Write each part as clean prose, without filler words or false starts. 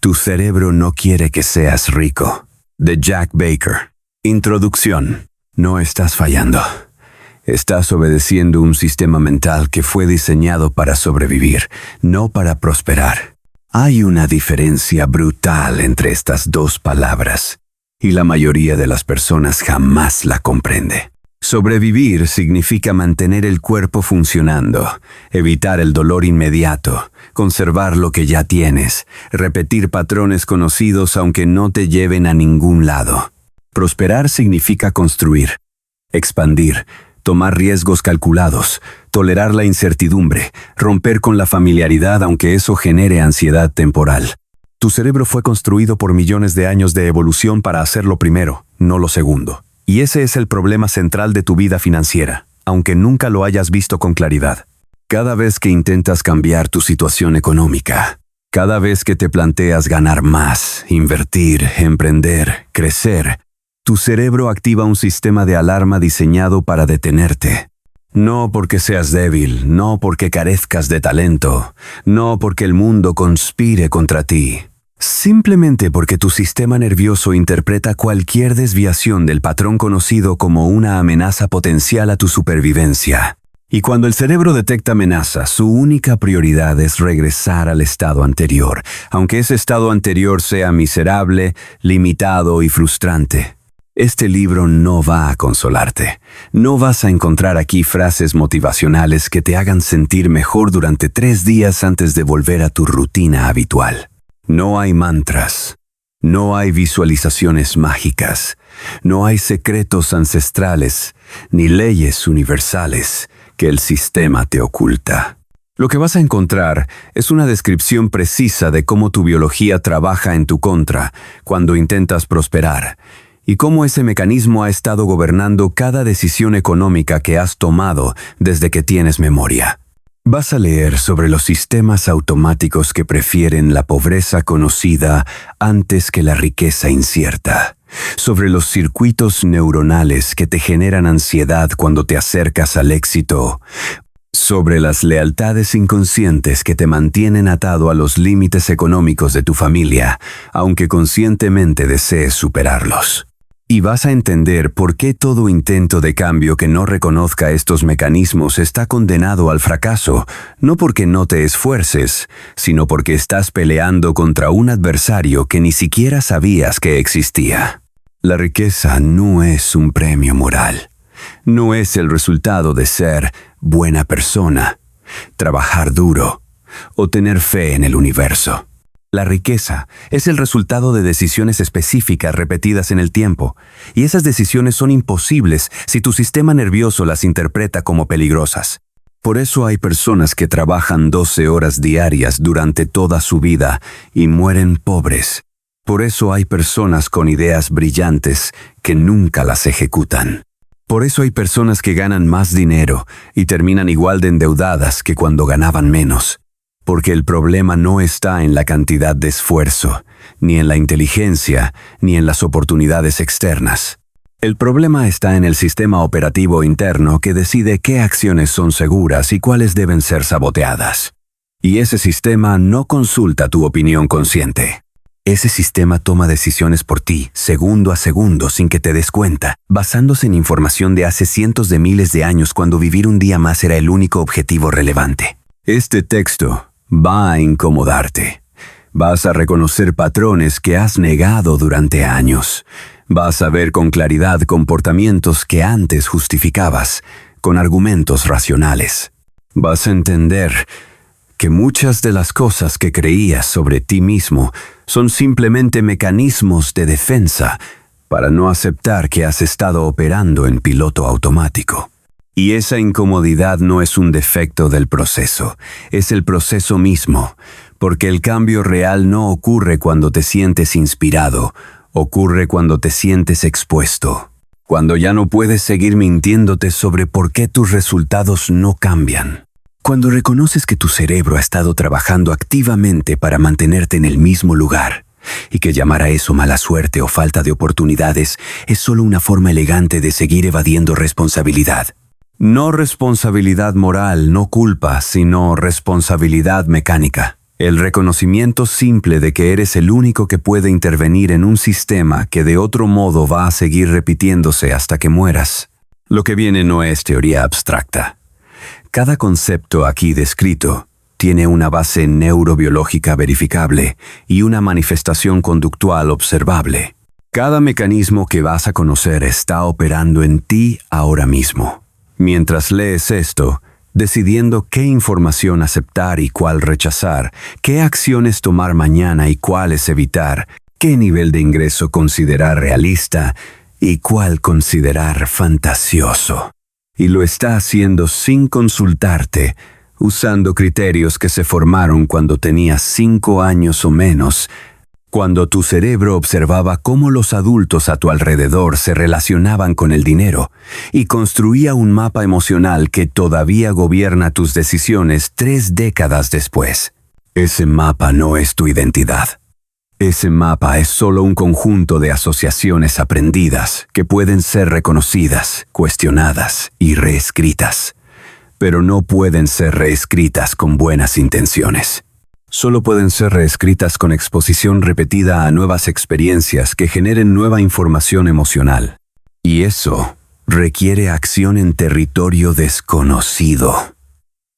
Tu cerebro no quiere que seas rico. De Jack Baker. Introducción. No estás fallando. Estás obedeciendo un sistema mental que fue diseñado para sobrevivir, no para prosperar. Hay una diferencia brutal entre estas dos palabras, y la mayoría de las personas jamás la comprende. Sobrevivir significa mantener el cuerpo funcionando, evitar el dolor inmediato, conservar lo que ya tienes, repetir patrones conocidos aunque no te lleven a ningún lado. Prosperar significa construir, expandir, tomar riesgos calculados, tolerar la incertidumbre, romper con la familiaridad aunque eso genere ansiedad temporal. Tu cerebro fue construido por millones de años de evolución para hacer lo primero, no lo segundo. Y ese es el problema central de tu vida financiera, aunque nunca lo hayas visto con claridad. Cada vez que intentas cambiar tu situación económica, cada vez que te planteas ganar más, invertir, emprender, crecer, tu cerebro activa un sistema de alarma diseñado para detenerte. No porque seas débil, no porque carezcas de talento, no porque el mundo conspire contra ti. Simplemente porque tu sistema nervioso interpreta cualquier desviación del patrón conocido como una amenaza potencial a tu supervivencia. Y cuando el cerebro detecta amenaza, su única prioridad es regresar al estado anterior, aunque ese estado anterior sea miserable, limitado y frustrante. Este libro no va a consolarte. No vas a encontrar aquí frases motivacionales que te hagan sentir mejor durante 3 días antes de volver a tu rutina habitual. No hay mantras, no hay visualizaciones mágicas, no hay secretos ancestrales, ni leyes universales que el sistema te oculta. Lo que vas a encontrar es una descripción precisa de cómo tu biología trabaja en tu contra cuando intentas prosperar, y cómo ese mecanismo ha estado gobernando cada decisión económica que has tomado desde que tienes memoria. Vas a leer sobre los sistemas automáticos que prefieren la pobreza conocida antes que la riqueza incierta, sobre los circuitos neuronales que te generan ansiedad cuando te acercas al éxito, sobre las lealtades inconscientes que te mantienen atado a los límites económicos de tu familia, aunque conscientemente desees superarlos. Y vas a entender por qué todo intento de cambio que no reconozca estos mecanismos está condenado al fracaso, no porque no te esfuerces, sino porque estás peleando contra un adversario que ni siquiera sabías que existía. La riqueza no es un premio moral. No es el resultado de ser buena persona, trabajar duro o tener fe en el universo. La riqueza es el resultado de decisiones específicas repetidas en el tiempo, y esas decisiones son imposibles si tu sistema nervioso las interpreta como peligrosas. Por eso hay personas que trabajan 12 horas diarias durante toda su vida y mueren pobres. Por eso hay personas con ideas brillantes que nunca las ejecutan. Por eso hay personas que ganan más dinero y terminan igual de endeudadas que cuando ganaban menos. Porque el problema no está en la cantidad de esfuerzo, ni en la inteligencia, ni en las oportunidades externas. El problema está en el sistema operativo interno que decide qué acciones son seguras y cuáles deben ser saboteadas. Y ese sistema no consulta tu opinión consciente. Ese sistema toma decisiones por ti, segundo a segundo, sin que te des cuenta, basándose en información de hace cientos de miles de años cuando vivir un día más era el único objetivo relevante. Este texto va a incomodarte. Vas a reconocer patrones que has negado durante años. Vas a ver con claridad comportamientos que antes justificabas, con argumentos racionales. Vas a entender que muchas de las cosas que creías sobre ti mismo son simplemente mecanismos de defensa para no aceptar que has estado operando en piloto automático. Y esa incomodidad no es un defecto del proceso, es el proceso mismo, porque el cambio real no ocurre cuando te sientes inspirado, ocurre cuando te sientes expuesto, cuando ya no puedes seguir mintiéndote sobre por qué tus resultados no cambian. Cuando reconoces que tu cerebro ha estado trabajando activamente para mantenerte en el mismo lugar, y que llamar a eso mala suerte o falta de oportunidades es solo una forma elegante de seguir evadiendo responsabilidad. No responsabilidad moral, no culpa, sino responsabilidad mecánica. El reconocimiento simple de que eres el único que puede intervenir en un sistema que de otro modo va a seguir repitiéndose hasta que mueras. Lo que viene no es teoría abstracta. Cada concepto aquí descrito tiene una base neurobiológica verificable y una manifestación conductual observable. Cada mecanismo que vas a conocer está operando en ti ahora mismo. Mientras lees esto, decidiendo qué información aceptar y cuál rechazar, qué acciones tomar mañana y cuáles evitar, qué nivel de ingreso considerar realista y cuál considerar fantasioso. Y lo está haciendo sin consultarte, usando criterios que se formaron cuando tenías 5 años o menos, cuando tu cerebro observaba cómo los adultos a tu alrededor se relacionaban con el dinero y construía un mapa emocional que todavía gobierna tus decisiones 3 décadas después. Ese mapa no es tu identidad. Ese mapa es solo un conjunto de asociaciones aprendidas que pueden ser reconocidas, cuestionadas y reescritas, pero no pueden ser reescritas con buenas intenciones. Solo pueden ser reescritas con exposición repetida a nuevas experiencias que generen nueva información emocional. Y eso requiere acción en territorio desconocido.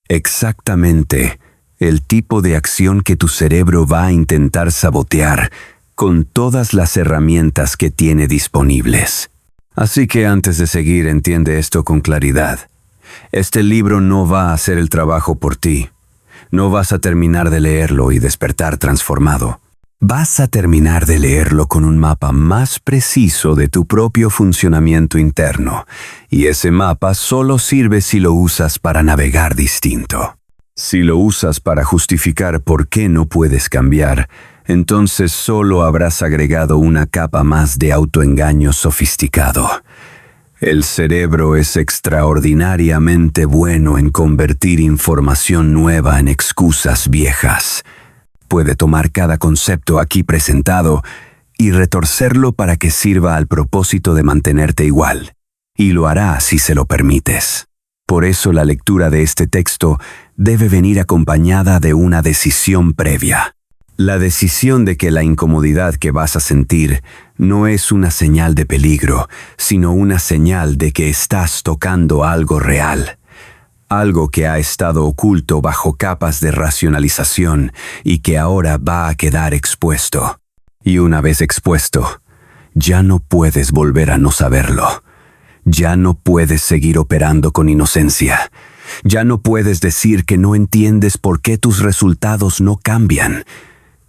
Exactamente el tipo de acción que tu cerebro va a intentar sabotear con todas las herramientas que tiene disponibles. Así que antes de seguir, entiende esto con claridad. Este libro no va a hacer el trabajo por ti. No vas a terminar de leerlo y despertar transformado. Vas a terminar de leerlo con un mapa más preciso de tu propio funcionamiento interno, y ese mapa solo sirve si lo usas para navegar distinto. Si lo usas para justificar por qué no puedes cambiar, entonces solo habrás agregado una capa más de autoengaño sofisticado. El cerebro es extraordinariamente bueno en convertir información nueva en excusas viejas. Puede tomar cada concepto aquí presentado y retorcerlo para que sirva al propósito de mantenerte igual. Y lo hará si se lo permites. Por eso la lectura de este texto debe venir acompañada de una decisión previa. La decisión de que la incomodidad que vas a sentir no es una señal de peligro, sino una señal de que estás tocando algo real. Algo que ha estado oculto bajo capas de racionalización y que ahora va a quedar expuesto. Y una vez expuesto, ya no puedes volver a no saberlo. Ya no puedes seguir operando con inocencia. Ya no puedes decir que no entiendes por qué tus resultados no cambian.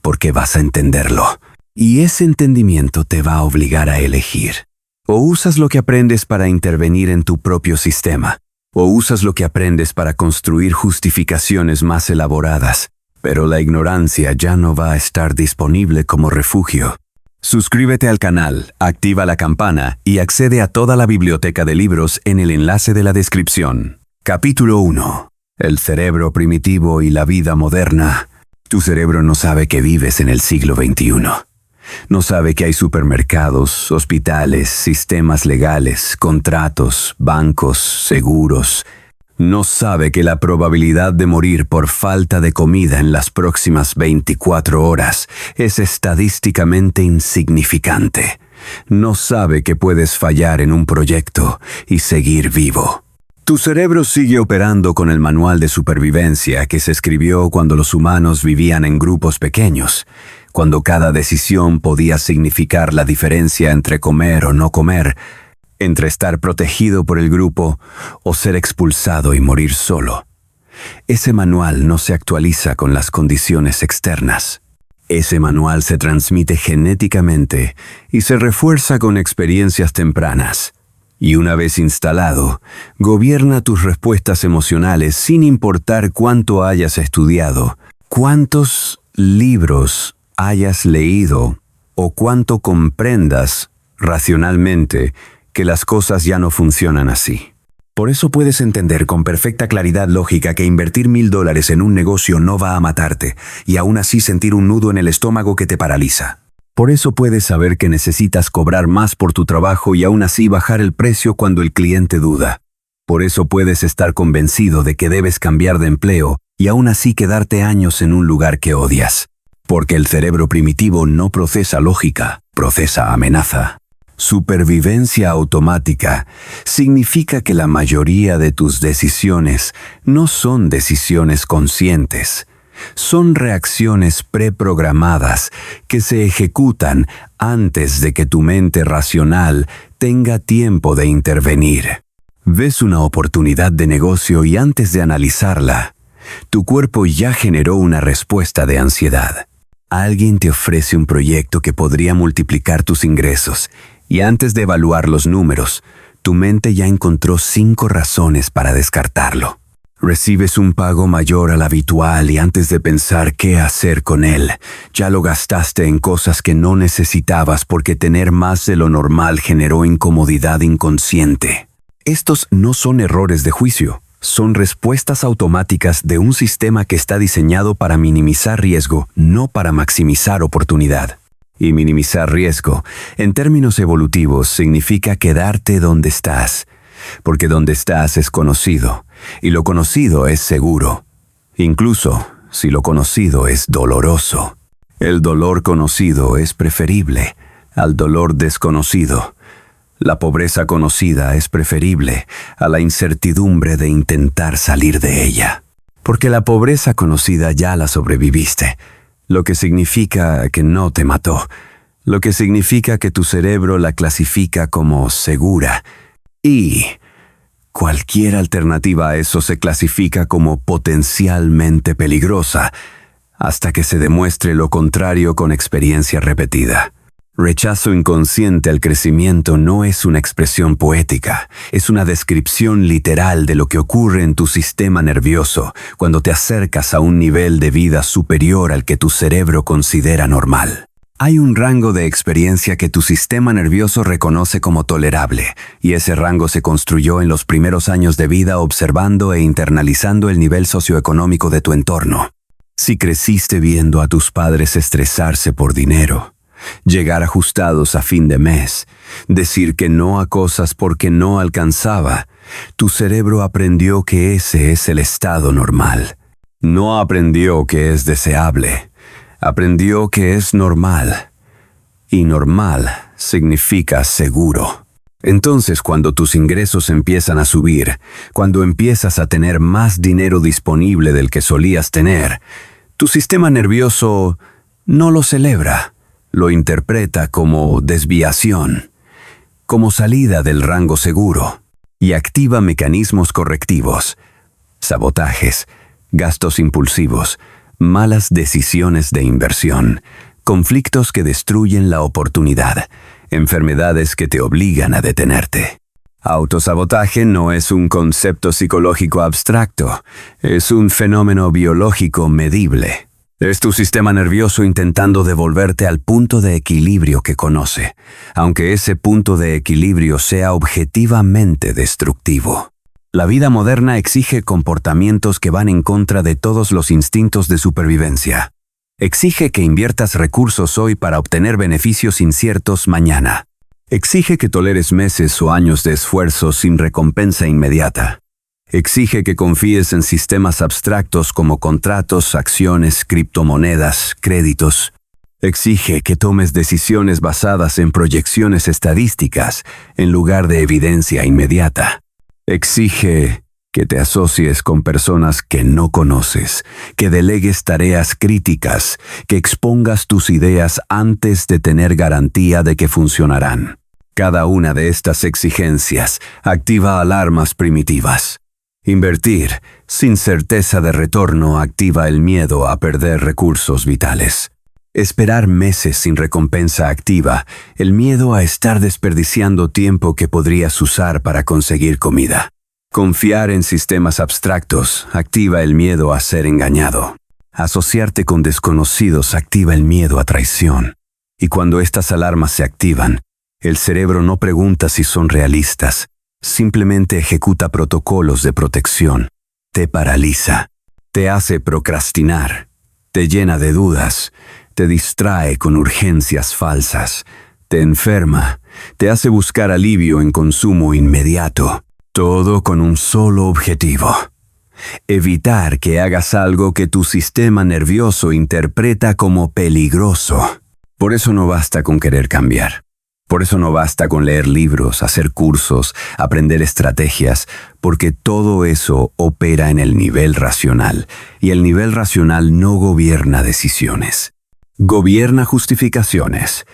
Porque vas a entenderlo. Y ese entendimiento te va a obligar a elegir. O usas lo que aprendes para intervenir en tu propio sistema, o usas lo que aprendes para construir justificaciones más elaboradas, pero la ignorancia ya no va a estar disponible como refugio. Suscríbete al canal, activa la campana y accede a toda la biblioteca de libros en el enlace de la descripción. Capítulo 1. El cerebro primitivo y la vida moderna. Tu cerebro no sabe que vives en el siglo XXI. No sabe que hay supermercados, hospitales, sistemas legales, contratos, bancos, seguros. No sabe que la probabilidad de morir por falta de comida en las próximas 24 horas es estadísticamente insignificante. No sabe que puedes fallar en un proyecto y seguir vivo. Tu cerebro sigue operando con el manual de supervivencia que se escribió cuando los humanos vivían en grupos pequeños, cuando cada decisión podía significar la diferencia entre comer o no comer, entre estar protegido por el grupo o ser expulsado y morir solo. Ese manual no se actualiza con las condiciones externas. Ese manual se transmite genéticamente y se refuerza con experiencias tempranas. Y una vez instalado, gobierna tus respuestas emocionales sin importar cuánto hayas estudiado, cuántos libros hayas leído o cuánto comprendas racionalmente que las cosas ya no funcionan así. Por eso puedes entender con perfecta claridad lógica que invertir $1000 en un negocio no va a matarte y aún así sentir un nudo en el estómago que te paraliza. Por eso puedes saber que necesitas cobrar más por tu trabajo y aún así bajar el precio cuando el cliente duda. Por eso puedes estar convencido de que debes cambiar de empleo y aún así quedarte años en un lugar que odias. Porque el cerebro primitivo no procesa lógica, procesa amenaza. Supervivencia automática significa que la mayoría de tus decisiones no son decisiones conscientes. Son reacciones preprogramadas que se ejecutan antes de que tu mente racional tenga tiempo de intervenir. Ves una oportunidad de negocio y antes de analizarla, tu cuerpo ya generó una respuesta de ansiedad. Alguien te ofrece un proyecto que podría multiplicar tus ingresos y antes de evaluar los números, tu mente ya encontró 5 razones para descartarlo. Recibes un pago mayor al habitual y antes de pensar qué hacer con él, ya lo gastaste en cosas que no necesitabas porque tener más de lo normal generó incomodidad inconsciente. Estos no son errores de juicio, son respuestas automáticas de un sistema que está diseñado para minimizar riesgo, no para maximizar oportunidad. Y minimizar riesgo, en términos evolutivos, significa quedarte donde estás, porque donde estás es conocido, y lo conocido es seguro, incluso si lo conocido es doloroso. El dolor conocido es preferible al dolor desconocido. La pobreza conocida es preferible a la incertidumbre de intentar salir de ella. Porque la pobreza conocida ya la sobreviviste, lo que significa que no te mató, lo que significa que tu cerebro la clasifica como segura. Y cualquier alternativa a eso se clasifica como potencialmente peligrosa, hasta que se demuestre lo contrario con experiencia repetida. Rechazo inconsciente al crecimiento no es una expresión poética, es una descripción literal de lo que ocurre en tu sistema nervioso cuando te acercas a un nivel de vida superior al que tu cerebro considera normal. Hay un rango de experiencia que tu sistema nervioso reconoce como tolerable, y ese rango se construyó en los primeros años de vida observando e internalizando el nivel socioeconómico de tu entorno. Si creciste viendo a tus padres estresarse por dinero, llegar ajustados a fin de mes, decir que no a cosas porque no alcanzaba, tu cerebro aprendió que ese es el estado normal. No aprendió que es deseable, aprendió que es normal. Y normal significa seguro. Entonces, cuando tus ingresos empiezan a subir, cuando empiezas a tener más dinero disponible del que solías tener, tu sistema nervioso no lo celebra. Lo interpreta como desviación, como salida del rango seguro, y activa mecanismos correctivos, sabotajes, gastos impulsivos, malas decisiones de inversión, conflictos que destruyen la oportunidad, enfermedades que te obligan a detenerte. Autosabotaje no es un concepto psicológico abstracto, es un fenómeno biológico medible. Es tu sistema nervioso intentando devolverte al punto de equilibrio que conoce, aunque ese punto de equilibrio sea objetivamente destructivo. La vida moderna exige comportamientos que van en contra de todos los instintos de supervivencia. Exige que inviertas recursos hoy para obtener beneficios inciertos mañana. Exige que toleres meses o años de esfuerzo sin recompensa inmediata. Exige que confíes en sistemas abstractos como contratos, acciones, criptomonedas, créditos. Exige que tomes decisiones basadas en proyecciones estadísticas en lugar de evidencia inmediata. Exige que te asocies con personas que no conoces, que delegues tareas críticas, que expongas tus ideas antes de tener garantía de que funcionarán. Cada una de estas exigencias activa alarmas primitivas. Invertir sin certeza de retorno activa el miedo a perder recursos vitales. Esperar meses sin recompensa activa el miedo a estar desperdiciando tiempo que podrías usar para conseguir comida. Confiar en sistemas abstractos activa el miedo a ser engañado. Asociarte con desconocidos activa el miedo a traición. Y cuando estas alarmas se activan, el cerebro no pregunta si son realistas, simplemente ejecuta protocolos de protección. Te paraliza, te hace procrastinar, te llena de dudas, te distrae con urgencias falsas, te enferma, te hace buscar alivio en consumo inmediato, todo con un solo objetivo: Evitar que hagas algo que tu sistema nervioso interpreta como peligroso. Por eso no basta con querer cambiar. Por eso no basta con leer libros, hacer cursos, aprender estrategias, porque todo eso opera en el nivel racional, y el nivel racional no gobierna decisiones. Gobierna justificaciones.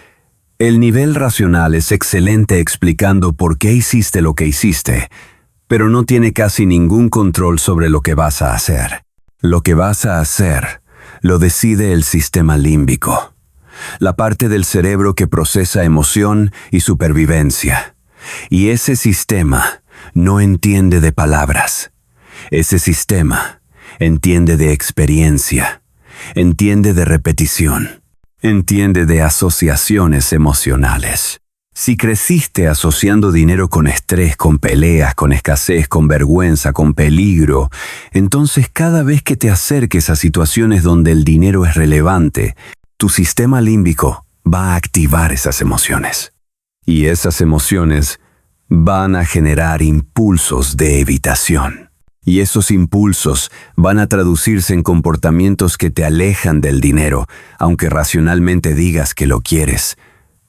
El nivel racional es excelente explicando por qué hiciste lo que hiciste, pero no tiene casi ningún control sobre lo que vas a hacer. Lo que vas a hacer lo decide el sistema límbico, la parte del cerebro que procesa emoción y supervivencia. Y ese sistema no entiende de palabras. Ese sistema entiende de experiencia, entiende de repetición, entiende de asociaciones emocionales. Si creciste asociando dinero con estrés, con peleas, con escasez, con vergüenza, con peligro, entonces cada vez que te acerques a situaciones donde el dinero es relevante, tu sistema límbico va a activar esas emociones. Y esas emociones van a generar impulsos de evitación. Y esos impulsos van a traducirse en comportamientos que te alejan del dinero, aunque racionalmente digas que lo quieres.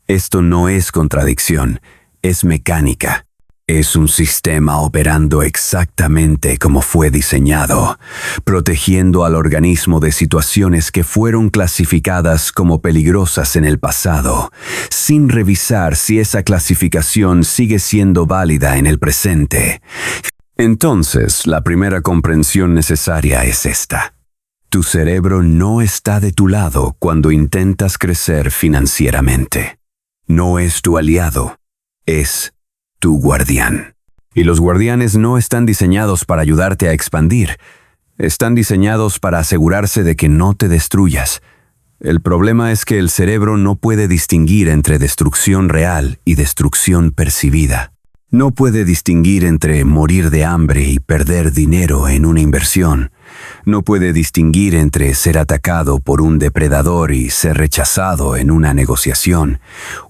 Esto no es contradicción, es mecánica. Es un sistema operando exactamente como fue diseñado, protegiendo al organismo de situaciones que fueron clasificadas como peligrosas en el pasado, sin revisar si esa clasificación sigue siendo válida en el presente. Entonces, la primera comprensión necesaria es esta. Tu cerebro no está de tu lado cuando intentas crecer financieramente. No es tu aliado, es tu guardián. Y los guardianes no están diseñados para ayudarte a expandir. Están diseñados para asegurarse de que no te destruyas. El problema es que el cerebro no puede distinguir entre destrucción real y destrucción percibida. No puede distinguir entre morir de hambre y perder dinero en una inversión. No puede distinguir entre ser atacado por un depredador y ser rechazado en una negociación.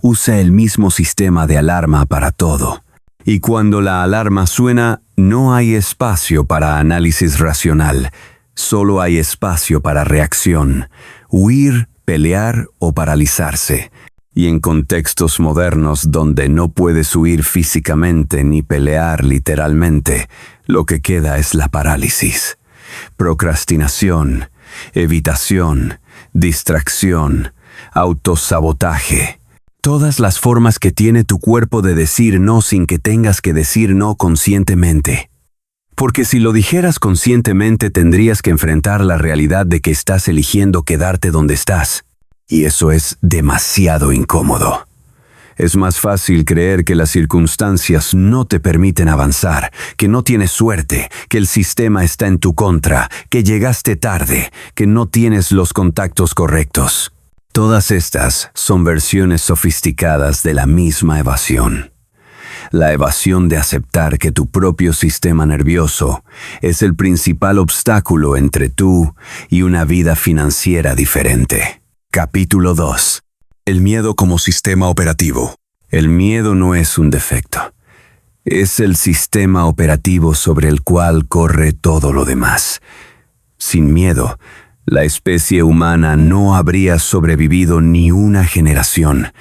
Usa el mismo sistema de alarma para todo. Y cuando la alarma suena, no hay espacio para análisis racional. Solo hay espacio para reacción, huir, pelear o paralizarse. Y en contextos modernos donde no puedes huir físicamente ni pelear literalmente, lo que queda es la parálisis. Procrastinación, evitación, distracción, autosabotaje. Todas las formas que tiene tu cuerpo de decir no sin que tengas que decir no conscientemente. Porque si lo dijeras conscientemente tendrías que enfrentar la realidad de que estás eligiendo quedarte donde estás. Y eso es demasiado incómodo. Es más fácil creer que las circunstancias no te permiten avanzar, que no tienes suerte, que el sistema está en tu contra, que llegaste tarde, que no tienes los contactos correctos. Todas estas son versiones sofisticadas de la misma evasión. La evasión de aceptar que tu propio sistema nervioso es el principal obstáculo entre tú y una vida financiera diferente. Capítulo 2. El miedo como sistema operativo. El miedo no es un defecto. Es el sistema operativo sobre el cual corre todo lo demás. Sin miedo, la especie humana no habría sobrevivido ni una generación.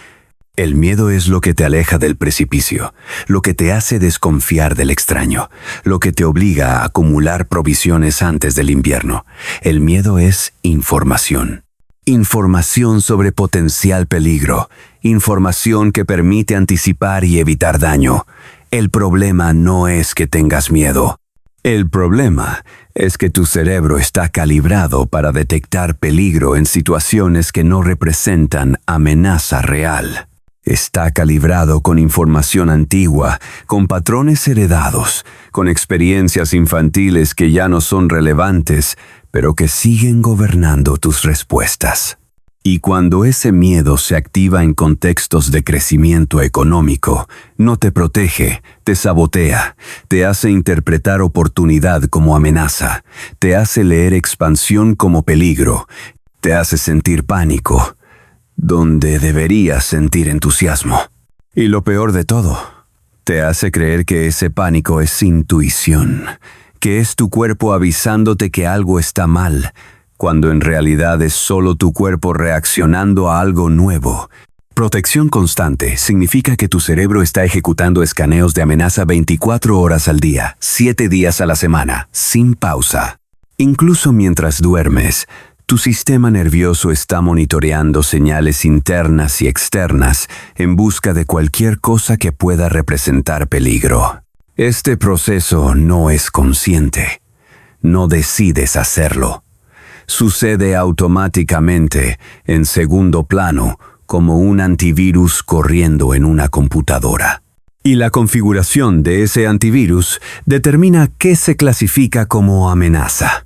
El miedo es lo que te aleja del precipicio, lo que te hace desconfiar del extraño, lo que te obliga a acumular provisiones antes del invierno. El miedo es información. Información sobre potencial peligro, información que permite anticipar y evitar daño. El problema no es que tengas miedo. El problema es que tu cerebro está calibrado para detectar peligro en situaciones que no representan amenaza real. Está calibrado con información antigua, con patrones heredados, con experiencias infantiles que ya no son relevantes, pero que siguen gobernando tus respuestas. Y cuando ese miedo se activa en contextos de crecimiento económico, no te protege, te sabotea, te hace interpretar oportunidad como amenaza, te hace leer expansión como peligro, te hace sentir pánico, donde deberías sentir entusiasmo. Y lo peor de todo, te hace creer que ese pánico es intuición, que es tu cuerpo avisándote que algo está mal, cuando en realidad es solo tu cuerpo reaccionando a algo nuevo. Protección constante significa que tu cerebro está ejecutando escaneos de amenaza 24 horas al día, 7 días a la semana, sin pausa. Incluso mientras duermes, tu sistema nervioso está monitoreando señales internas y externas en busca de cualquier cosa que pueda representar peligro. Este proceso no es consciente. No decides hacerlo. Sucede automáticamente, en segundo plano, como un antivirus corriendo en una computadora. Y la configuración de ese antivirus determina qué se clasifica como amenaza.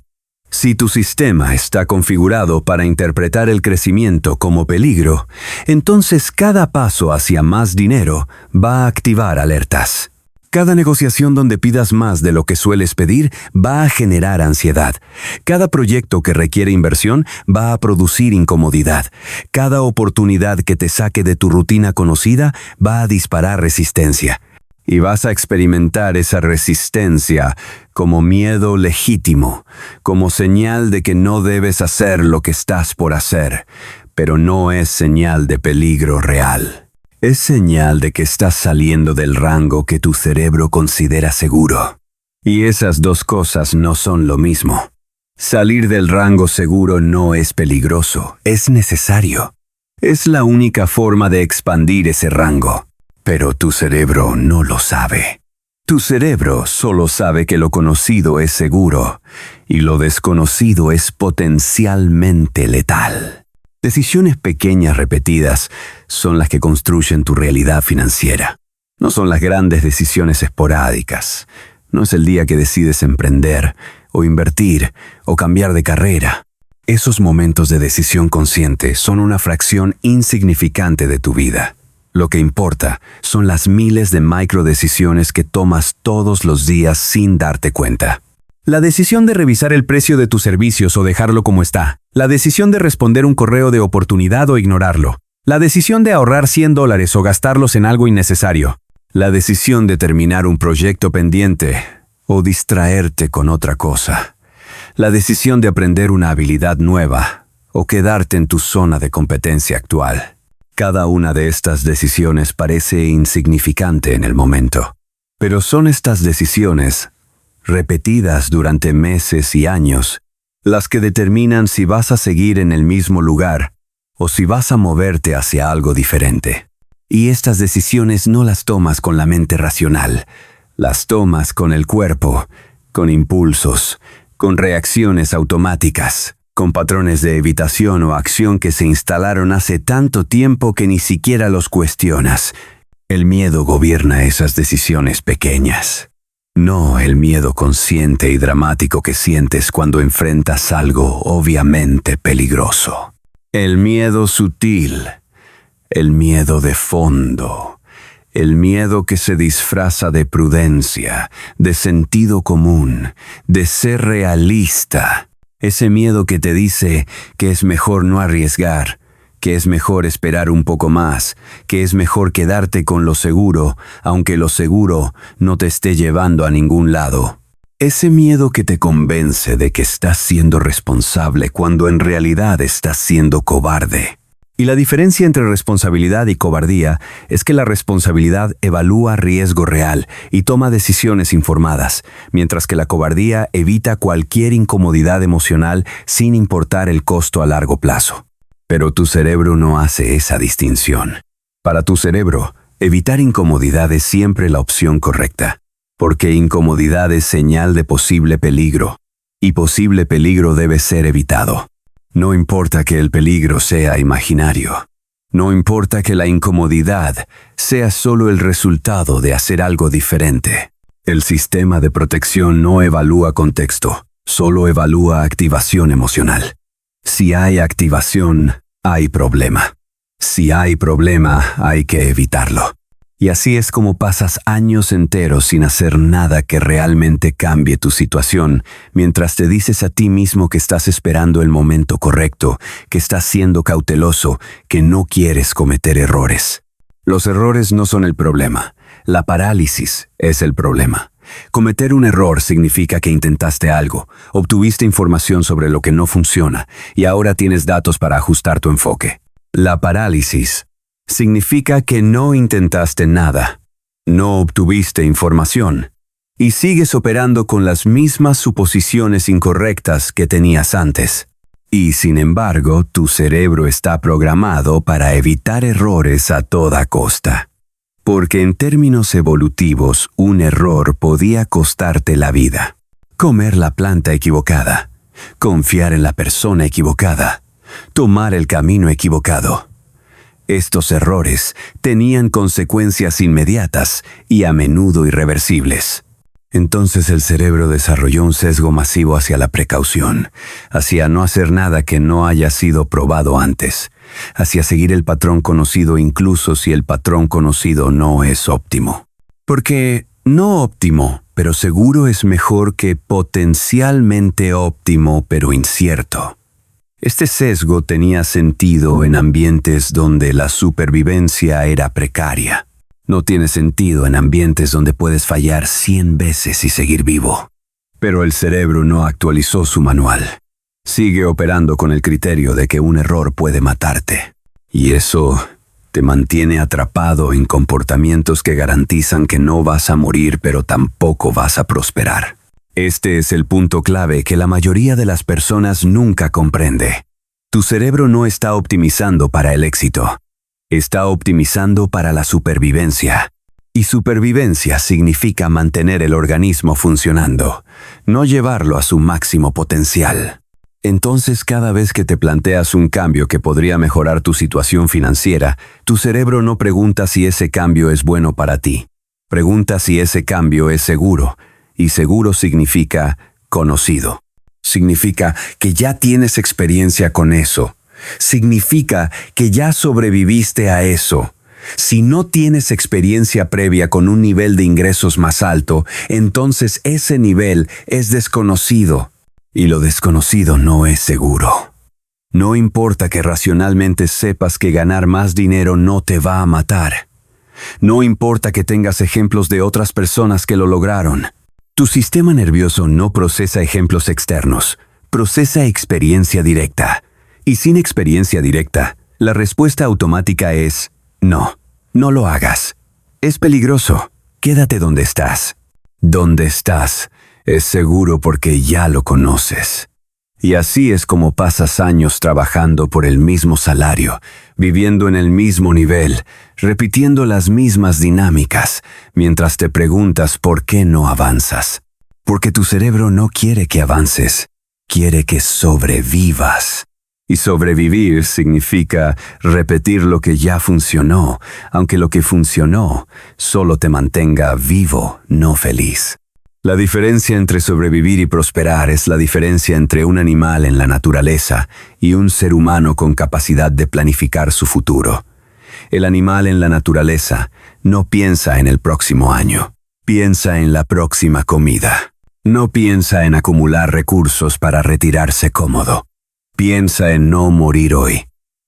Si tu sistema está configurado para interpretar el crecimiento como peligro, entonces cada paso hacia más dinero va a activar alertas. Cada negociación donde pidas más de lo que sueles pedir va a generar ansiedad. Cada proyecto que requiere inversión va a producir incomodidad. Cada oportunidad que te saque de tu rutina conocida va a disparar resistencia. Y vas a experimentar esa resistencia como miedo legítimo, como señal de que no debes hacer lo que estás por hacer, pero no es señal de peligro real. Es señal de que estás saliendo del rango que tu cerebro considera seguro. Y esas dos cosas no son lo mismo. Salir del rango seguro no es peligroso, es necesario. Es la única forma de expandir ese rango. Pero tu cerebro no lo sabe. Tu cerebro solo sabe que lo conocido es seguro y lo desconocido es potencialmente letal. Decisiones pequeñas repetidas son las que construyen tu realidad financiera. No son las grandes decisiones esporádicas. No es el día que decides emprender, o invertir, o cambiar de carrera. Esos momentos de decisión consciente son una fracción insignificante de tu vida. Lo que importa son las miles de microdecisiones que tomas todos los días sin darte cuenta. La decisión de revisar el precio de tus servicios o dejarlo como está. La decisión de responder un correo de oportunidad o ignorarlo. La decisión de ahorrar $100 o gastarlos en algo innecesario. La decisión de terminar un proyecto pendiente o distraerte con otra cosa. La decisión de aprender una habilidad nueva o quedarte en tu zona de competencia actual. Cada una de estas decisiones parece insignificante en el momento, pero son estas decisiones, repetidas durante meses y años, las que determinan si vas a seguir en el mismo lugar o si vas a moverte hacia algo diferente. Y estas decisiones no las tomas con la mente racional, las tomas con el cuerpo, con impulsos, con reacciones automáticas, con patrones de evitación o acción que se instalaron hace tanto tiempo que ni siquiera los cuestionas. El miedo gobierna esas decisiones pequeñas. No el miedo consciente y dramático que sientes cuando enfrentas algo obviamente peligroso. El miedo sutil, el miedo de fondo, el miedo que se disfraza de prudencia, de sentido común, de ser realista. Ese miedo que te dice que es mejor no arriesgar, que es mejor esperar un poco más, que es mejor quedarte con lo seguro, aunque lo seguro no te esté llevando a ningún lado. Ese miedo que te convence de que estás siendo responsable cuando en realidad estás siendo cobarde. Y la diferencia entre responsabilidad y cobardía es que la responsabilidad evalúa riesgo real y toma decisiones informadas, mientras que la cobardía evita cualquier incomodidad emocional sin importar el costo a largo plazo. Pero tu cerebro no hace esa distinción. Para tu cerebro, evitar incomodidad es siempre la opción correcta, porque incomodidad es señal de posible peligro, y posible peligro debe ser evitado. No importa que el peligro sea imaginario. No importa que la incomodidad sea solo el resultado de hacer algo diferente. El sistema de protección no evalúa contexto, solo evalúa activación emocional. Si hay activación, hay problema. Si hay problema, hay que evitarlo. Y así es como pasas años enteros sin hacer nada que realmente cambie tu situación, mientras te dices a ti mismo que estás esperando el momento correcto, que estás siendo cauteloso, que no quieres cometer errores. Los errores no son el problema. La parálisis es el problema. Cometer un error significa que intentaste algo, obtuviste información sobre lo que no funciona y ahora tienes datos para ajustar tu enfoque. La parálisis significa que no intentaste nada, no obtuviste información y sigues operando con las mismas suposiciones incorrectas que tenías antes. Y sin embargo, tu cerebro está programado para evitar errores a toda costa. Porque en términos evolutivos, un error podía costarte la vida. Comer la planta equivocada, confiar en la persona equivocada, tomar el camino equivocado. Estos errores tenían consecuencias inmediatas y a menudo irreversibles. Entonces el cerebro desarrolló un sesgo masivo hacia la precaución, hacia no hacer nada que no haya sido probado antes, hacia seguir el patrón conocido incluso si el patrón conocido no es óptimo. Porque no óptimo, pero seguro es mejor que potencialmente óptimo, pero incierto. Este sesgo tenía sentido en ambientes donde la supervivencia era precaria. No tiene sentido en ambientes donde puedes fallar 100 veces y seguir vivo. Pero el cerebro no actualizó su manual. Sigue operando con el criterio de que un error puede matarte. Y eso te mantiene atrapado en comportamientos que garantizan que no vas a morir, pero tampoco vas a prosperar. Este es el punto clave que la mayoría de las personas nunca comprende. Tu cerebro no está optimizando para el éxito. Está optimizando para la supervivencia. Y supervivencia significa mantener el organismo funcionando, no llevarlo a su máximo potencial. Entonces, cada vez que te planteas un cambio que podría mejorar tu situación financiera, tu cerebro no pregunta si ese cambio es bueno para ti. Pregunta si ese cambio es seguro, y seguro significa conocido. Significa que ya tienes experiencia con eso. Significa que ya sobreviviste a eso. Si no tienes experiencia previa con un nivel de ingresos más alto, entonces ese nivel es desconocido. Y lo desconocido no es seguro. No importa que racionalmente sepas que ganar más dinero no te va a matar. No importa que tengas ejemplos de otras personas que lo lograron. Tu sistema nervioso no procesa ejemplos externos, procesa experiencia directa. Y sin experiencia directa, la respuesta automática es no, no lo hagas. Es peligroso. Quédate donde estás. Donde estás es seguro porque ya lo conoces. Y así es como pasas años trabajando por el mismo salario, viviendo en el mismo nivel, repitiendo las mismas dinámicas, mientras te preguntas por qué no avanzas. Porque tu cerebro no quiere que avances, quiere que sobrevivas. Y sobrevivir significa repetir lo que ya funcionó, aunque lo que funcionó solo te mantenga vivo, no feliz. La diferencia entre sobrevivir y prosperar es la diferencia entre un animal en la naturaleza y un ser humano con capacidad de planificar su futuro. El animal en la naturaleza no piensa en el próximo año, piensa en la próxima comida. No piensa en acumular recursos para retirarse cómodo. Piensa en no morir hoy.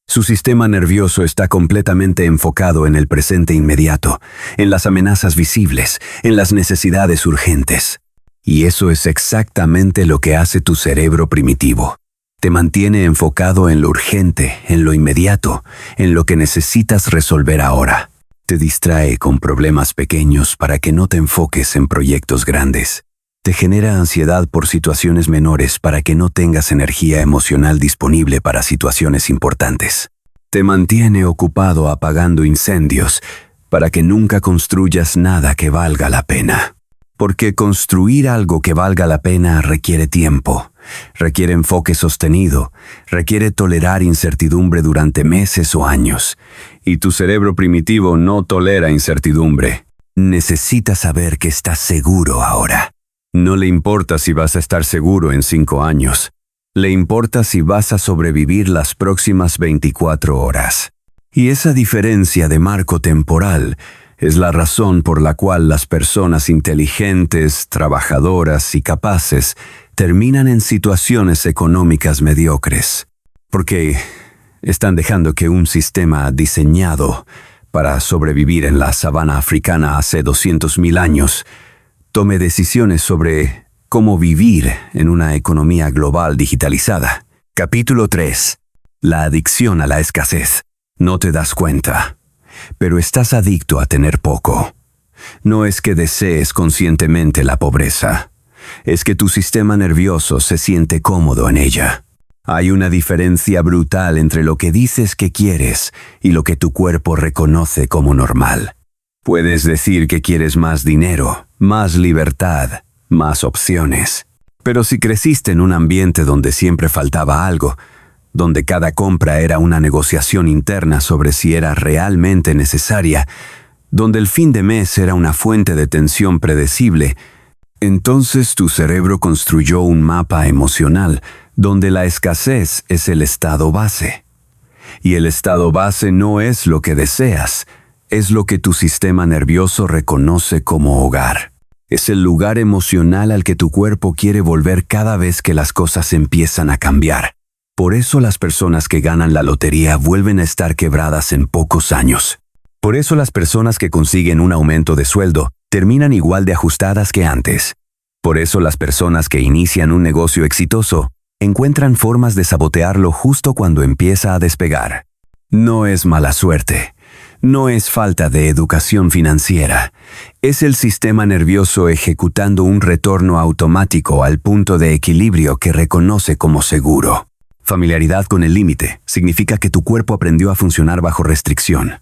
Su sistema nervioso está completamente enfocado en el presente inmediato, en las amenazas visibles, en las necesidades urgentes. Y eso es exactamente lo que hace tu cerebro primitivo. Te mantiene enfocado en lo urgente, en lo inmediato, en lo que necesitas resolver ahora. Te distrae con problemas pequeños para que no te enfoques en proyectos grandes. Te genera ansiedad por situaciones menores para que no tengas energía emocional disponible para situaciones importantes. Te mantiene ocupado apagando incendios para que nunca construyas nada que valga la pena. Porque construir algo que valga la pena requiere tiempo, requiere enfoque sostenido, requiere tolerar incertidumbre durante meses o años. Y tu cerebro primitivo no tolera incertidumbre. Necesita saber que estás seguro ahora. No le importa si vas a estar seguro en 5 años. Le importa si vas a sobrevivir las próximas 24 horas. Y esa diferencia de marco temporal es la razón por la cual las personas inteligentes, trabajadoras y capaces terminan en situaciones económicas mediocres. Porque están dejando que un sistema diseñado para sobrevivir en la sabana africana hace 200.000 años tome decisiones sobre cómo vivir en una economía global digitalizada. Capítulo 3. La adicción a la escasez. No te das cuenta, pero estás adicto a tener poco. No es que desees conscientemente la pobreza, es que tu sistema nervioso se siente cómodo en ella. Hay una diferencia brutal entre lo que dices que quieres y lo que tu cuerpo reconoce como normal. Puedes decir que quieres más dinero, más libertad, más opciones. Pero si creciste en un ambiente donde siempre faltaba algo, donde cada compra era una negociación interna sobre si era realmente necesaria, donde el fin de mes era una fuente de tensión predecible, entonces tu cerebro construyó un mapa emocional donde la escasez es el estado base. Y el estado base no es lo que deseas, es lo que tu sistema nervioso reconoce como hogar. Es el lugar emocional al que tu cuerpo quiere volver cada vez que las cosas empiezan a cambiar. Por eso las personas que ganan la lotería vuelven a estar quebradas en pocos años. Por eso las personas que consiguen un aumento de sueldo terminan igual de ajustadas que antes. Por eso las personas que inician un negocio exitoso encuentran formas de sabotearlo justo cuando empieza a despegar. No es mala suerte. No es falta de educación financiera. Es el sistema nervioso ejecutando un retorno automático al punto de equilibrio que reconoce como seguro. Familiaridad con el límite significa que tu cuerpo aprendió a funcionar bajo restricción.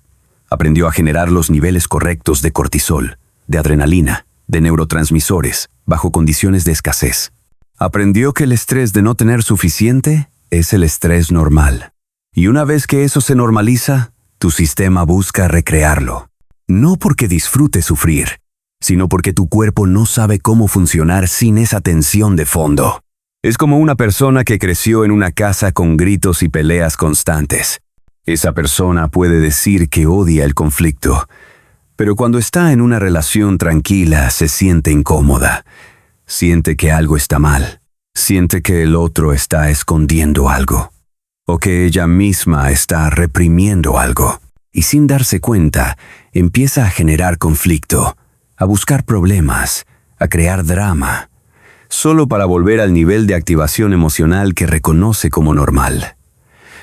Aprendió a generar los niveles correctos de cortisol, de adrenalina, de neurotransmisores, bajo condiciones de escasez. Aprendió que el estrés de no tener suficiente es el estrés normal. Y una vez que eso se normaliza, tu sistema busca recrearlo. No porque disfrute sufrir, sino porque tu cuerpo no sabe cómo funcionar sin esa tensión de fondo. Es como una persona que creció en una casa con gritos y peleas constantes. Esa persona puede decir que odia el conflicto, pero cuando está en una relación tranquila se siente incómoda. Siente que algo está mal. Siente que el otro está escondiendo algo. O que ella misma está reprimiendo algo. Y sin darse cuenta, empieza a generar conflicto, a buscar problemas, a crear drama, solo para volver al nivel de activación emocional que reconoce como normal.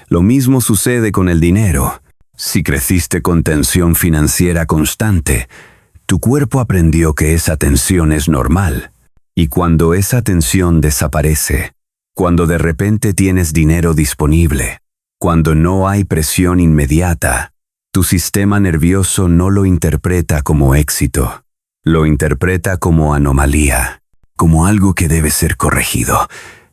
Lo mismo sucede con el dinero. Si creciste con tensión financiera constante, tu cuerpo aprendió que esa tensión es normal. Y cuando esa tensión desaparece, cuando de repente tienes dinero disponible, cuando no hay presión inmediata, tu sistema nervioso no lo interpreta como éxito, lo interpreta como anomalía, como algo que debe ser corregido,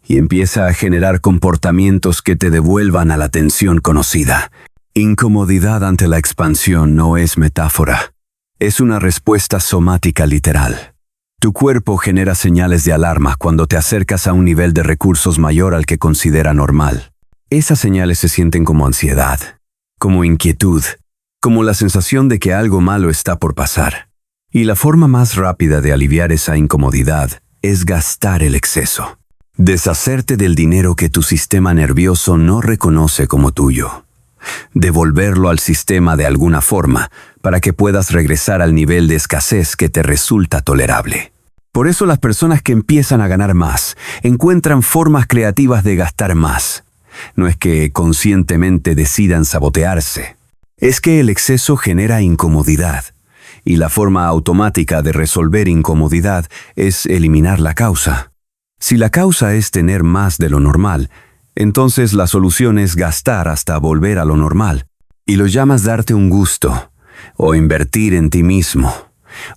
y empieza a generar comportamientos que te devuelvan a la tensión conocida. Incomodidad ante la expansión no es metáfora, es una respuesta somática literal. Tu cuerpo genera señales de alarma cuando te acercas a un nivel de recursos mayor al que considera normal. Esas señales se sienten como ansiedad, como inquietud, como la sensación de que algo malo está por pasar. Y la forma más rápida de aliviar esa incomodidad es gastar el exceso. Deshacerte del dinero que tu sistema nervioso no reconoce como tuyo. Devolverlo al sistema de alguna forma para que puedas regresar al nivel de escasez que te resulta tolerable. Por eso las personas que empiezan a ganar más encuentran formas creativas de gastar más. No es que conscientemente decidan sabotearse. Es que el exceso genera incomodidad. Y la forma automática de resolver incomodidad es eliminar la causa. Si la causa es tener más de lo normal, entonces la solución es gastar hasta volver a lo normal. Y lo llamas darte un gusto, o invertir en ti mismo,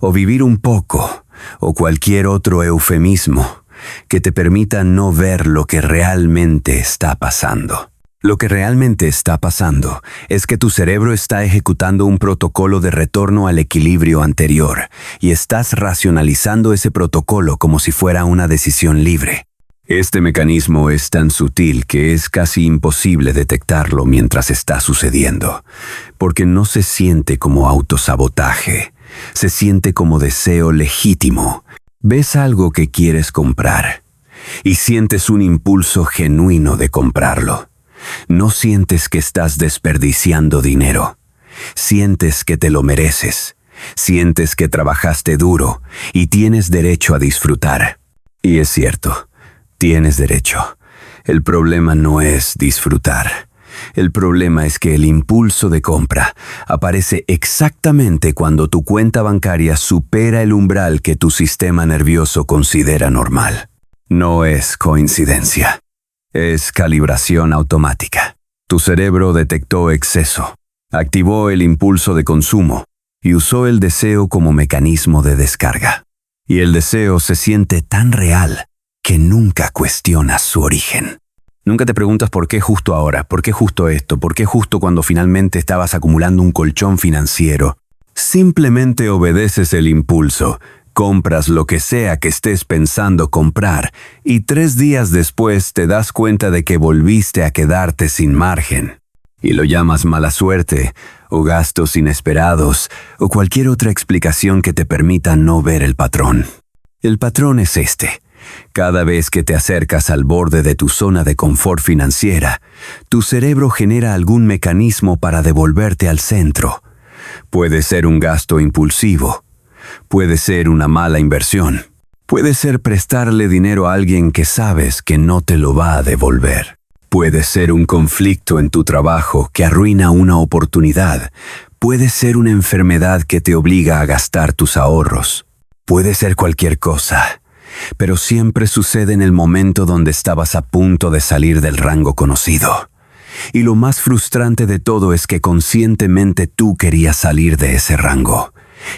o vivir un poco, o cualquier otro eufemismo que te permita no ver lo que realmente está pasando. Lo que realmente está pasando es que tu cerebro está ejecutando un protocolo de retorno al equilibrio anterior y estás racionalizando ese protocolo como si fuera una decisión libre. Este mecanismo es tan sutil que es casi imposible detectarlo mientras está sucediendo, porque no se siente como autosabotaje, se siente como deseo legítimo. Ves algo que quieres comprar y sientes un impulso genuino de comprarlo. No sientes que estás desperdiciando dinero, sientes que te lo mereces Sientes que trabajaste duro y tienes derecho a disfrutar. Y es cierto, tienes derecho. El problema no es disfrutar. El problema es que el impulso de compra aparece exactamente cuando tu cuenta bancaria supera el umbral que tu sistema nervioso considera normal. No es coincidencia. Es calibración automática. Tu cerebro detectó exceso, activó el impulso de consumo y usó el deseo como mecanismo de descarga. Y el deseo se siente tan real que nunca cuestionas su origen. Nunca te preguntas por qué justo ahora, por qué justo esto, por qué justo cuando finalmente estabas acumulando un colchón financiero. Simplemente obedeces el impulso, compras lo que sea que estés pensando comprar y 3 días después te das cuenta de que volviste a quedarte sin margen. Y lo llamas mala suerte, o gastos inesperados, o cualquier otra explicación que te permita no ver el patrón. El patrón es este. Cada vez que te acercas al borde de tu zona de confort financiera, tu cerebro genera algún mecanismo para devolverte al centro. Puede ser un gasto impulsivo, puede ser una mala inversión, puede ser prestarle dinero a alguien que sabes que no te lo va a devolver. Puede ser un conflicto en tu trabajo que arruina una oportunidad, puede ser una enfermedad que te obliga a gastar tus ahorros, puede ser cualquier cosa. Pero siempre sucede en el momento donde estabas a punto de salir del rango conocido. Y lo más frustrante de todo es que conscientemente tú querías salir de ese rango.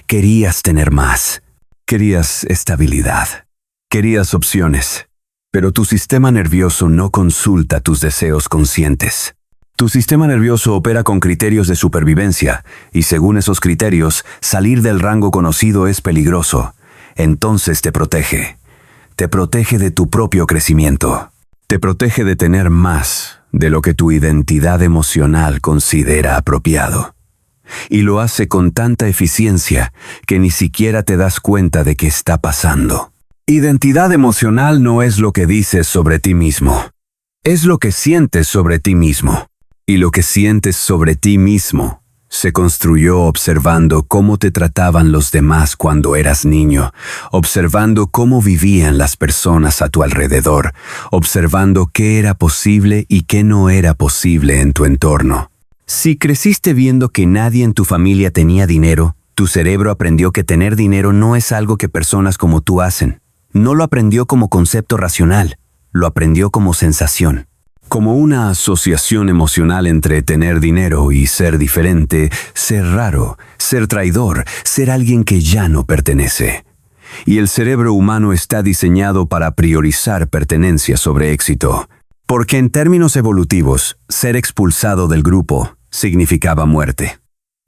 Querías tener más. Querías estabilidad. Querías opciones. Pero tu sistema nervioso no consulta tus deseos conscientes. Tu sistema nervioso opera con criterios de supervivencia, y según esos criterios, salir del rango conocido es peligroso. Entonces te protege. Te protege de tu propio crecimiento. Te protege de tener más de lo que tu identidad emocional considera apropiado. Y lo hace con tanta eficiencia que ni siquiera te das cuenta de qué está pasando. Identidad emocional no es lo que dices sobre ti mismo. Es lo que sientes sobre ti mismo. Y lo que sientes sobre ti mismo se construyó observando cómo te trataban los demás cuando eras niño, observando cómo vivían las personas a tu alrededor, observando qué era posible y qué no era posible en tu entorno. Si creciste viendo que nadie en tu familia tenía dinero, tu cerebro aprendió que tener dinero no es algo que personas como tú hacen. No lo aprendió como concepto racional, lo aprendió como sensación. Como una asociación emocional entre tener dinero y ser diferente, ser raro, ser traidor, ser alguien que ya no pertenece. Y el cerebro humano está diseñado para priorizar pertenencia sobre éxito. Porque en términos evolutivos, ser expulsado del grupo significaba muerte.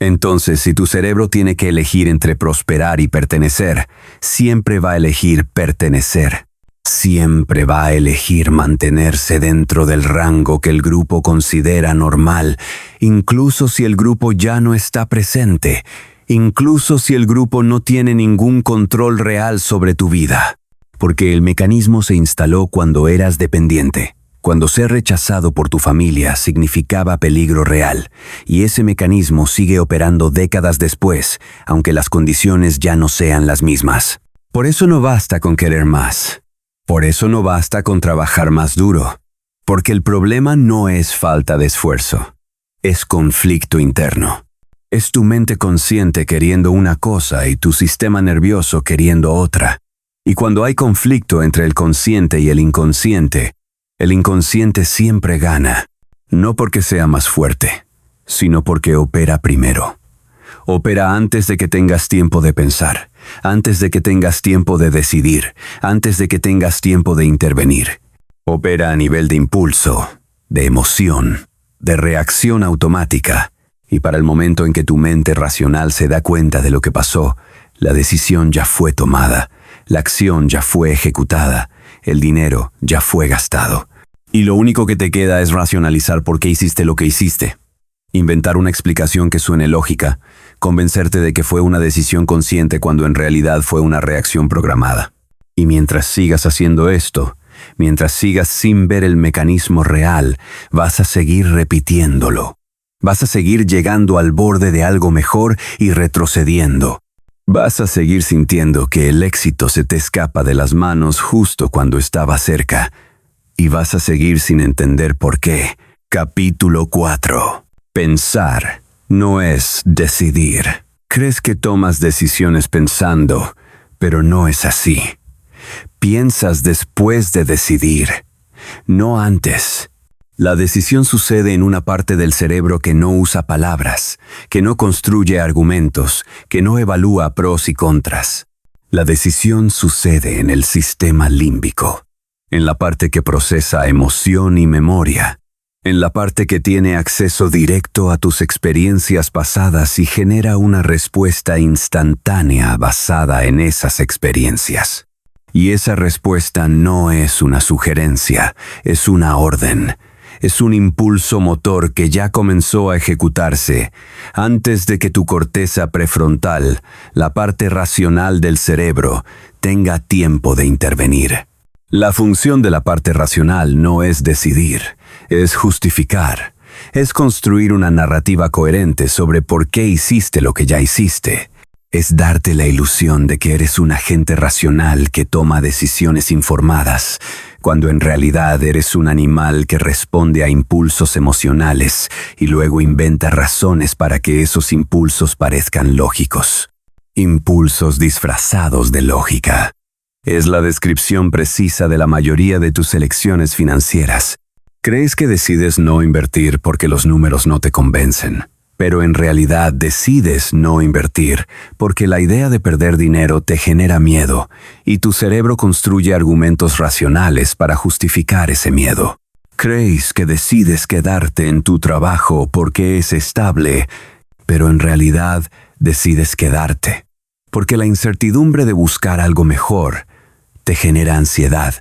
Entonces, si tu cerebro tiene que elegir entre prosperar y pertenecer, siempre va a elegir pertenecer. Siempre va a elegir mantenerse dentro del rango que el grupo considera normal, incluso si el grupo ya no está presente, incluso si el grupo no tiene ningún control real sobre tu vida. Porque el mecanismo se instaló cuando eras dependiente, cuando ser rechazado por tu familia significaba peligro real, y ese mecanismo sigue operando décadas después, aunque las condiciones ya no sean las mismas. Por eso no basta con querer más. Por eso no basta con trabajar más duro, porque el problema no es falta de esfuerzo, es conflicto interno. Es tu mente consciente queriendo una cosa y tu sistema nervioso queriendo otra. Y cuando hay conflicto entre el consciente y el inconsciente siempre gana, no porque sea más fuerte, sino porque opera primero. Opera antes de que tengas tiempo de pensar, antes de que tengas tiempo de decidir, antes de que tengas tiempo de intervenir. Opera a nivel de impulso, de emoción, de reacción automática, y para el momento en que tu mente racional se da cuenta de lo que pasó, la decisión ya fue tomada, la acción ya fue ejecutada, el dinero ya fue gastado. Y lo único que te queda es racionalizar por qué hiciste lo que hiciste. Inventar una explicación que suene lógica, convencerte de que fue una decisión consciente cuando en realidad fue una reacción programada. Y mientras sigas haciendo esto, mientras sigas sin ver el mecanismo real, vas a seguir repitiéndolo. Vas a seguir llegando al borde de algo mejor y retrocediendo. Vas a seguir sintiendo que el éxito se te escapa de las manos justo cuando estaba cerca. Y vas a seguir sin entender por qué. Capítulo 4. Pensar no es decidir. Crees que tomas decisiones pensando, pero no es así. Piensas después de decidir, no antes. La decisión sucede en una parte del cerebro que no usa palabras, que no construye argumentos, que no evalúa pros y contras. La decisión sucede en el sistema límbico, en la parte que procesa emoción y memoria, en la parte que tiene acceso directo a tus experiencias pasadas y genera una respuesta instantánea basada en esas experiencias. Y esa respuesta no es una sugerencia, es una orden. Es un impulso motor que ya comenzó a ejecutarse antes de que tu corteza prefrontal, la parte racional del cerebro, tenga tiempo de intervenir. La función de la parte racional no es decidir, es justificar, es construir una narrativa coherente sobre por qué hiciste lo que ya hiciste. Es darte la ilusión de que eres un agente racional que toma decisiones informadas, cuando en realidad eres un animal que responde a impulsos emocionales y luego inventa razones para que esos impulsos parezcan lógicos. Impulsos disfrazados de lógica. Es la descripción precisa de la mayoría de tus elecciones financieras. Crees que decides no invertir porque los números no te convencen. Pero en realidad decides no invertir porque la idea de perder dinero te genera miedo y tu cerebro construye argumentos racionales para justificar ese miedo. Crees que decides quedarte en tu trabajo porque es estable, pero en realidad decides quedarte porque la incertidumbre de buscar algo mejor te genera ansiedad.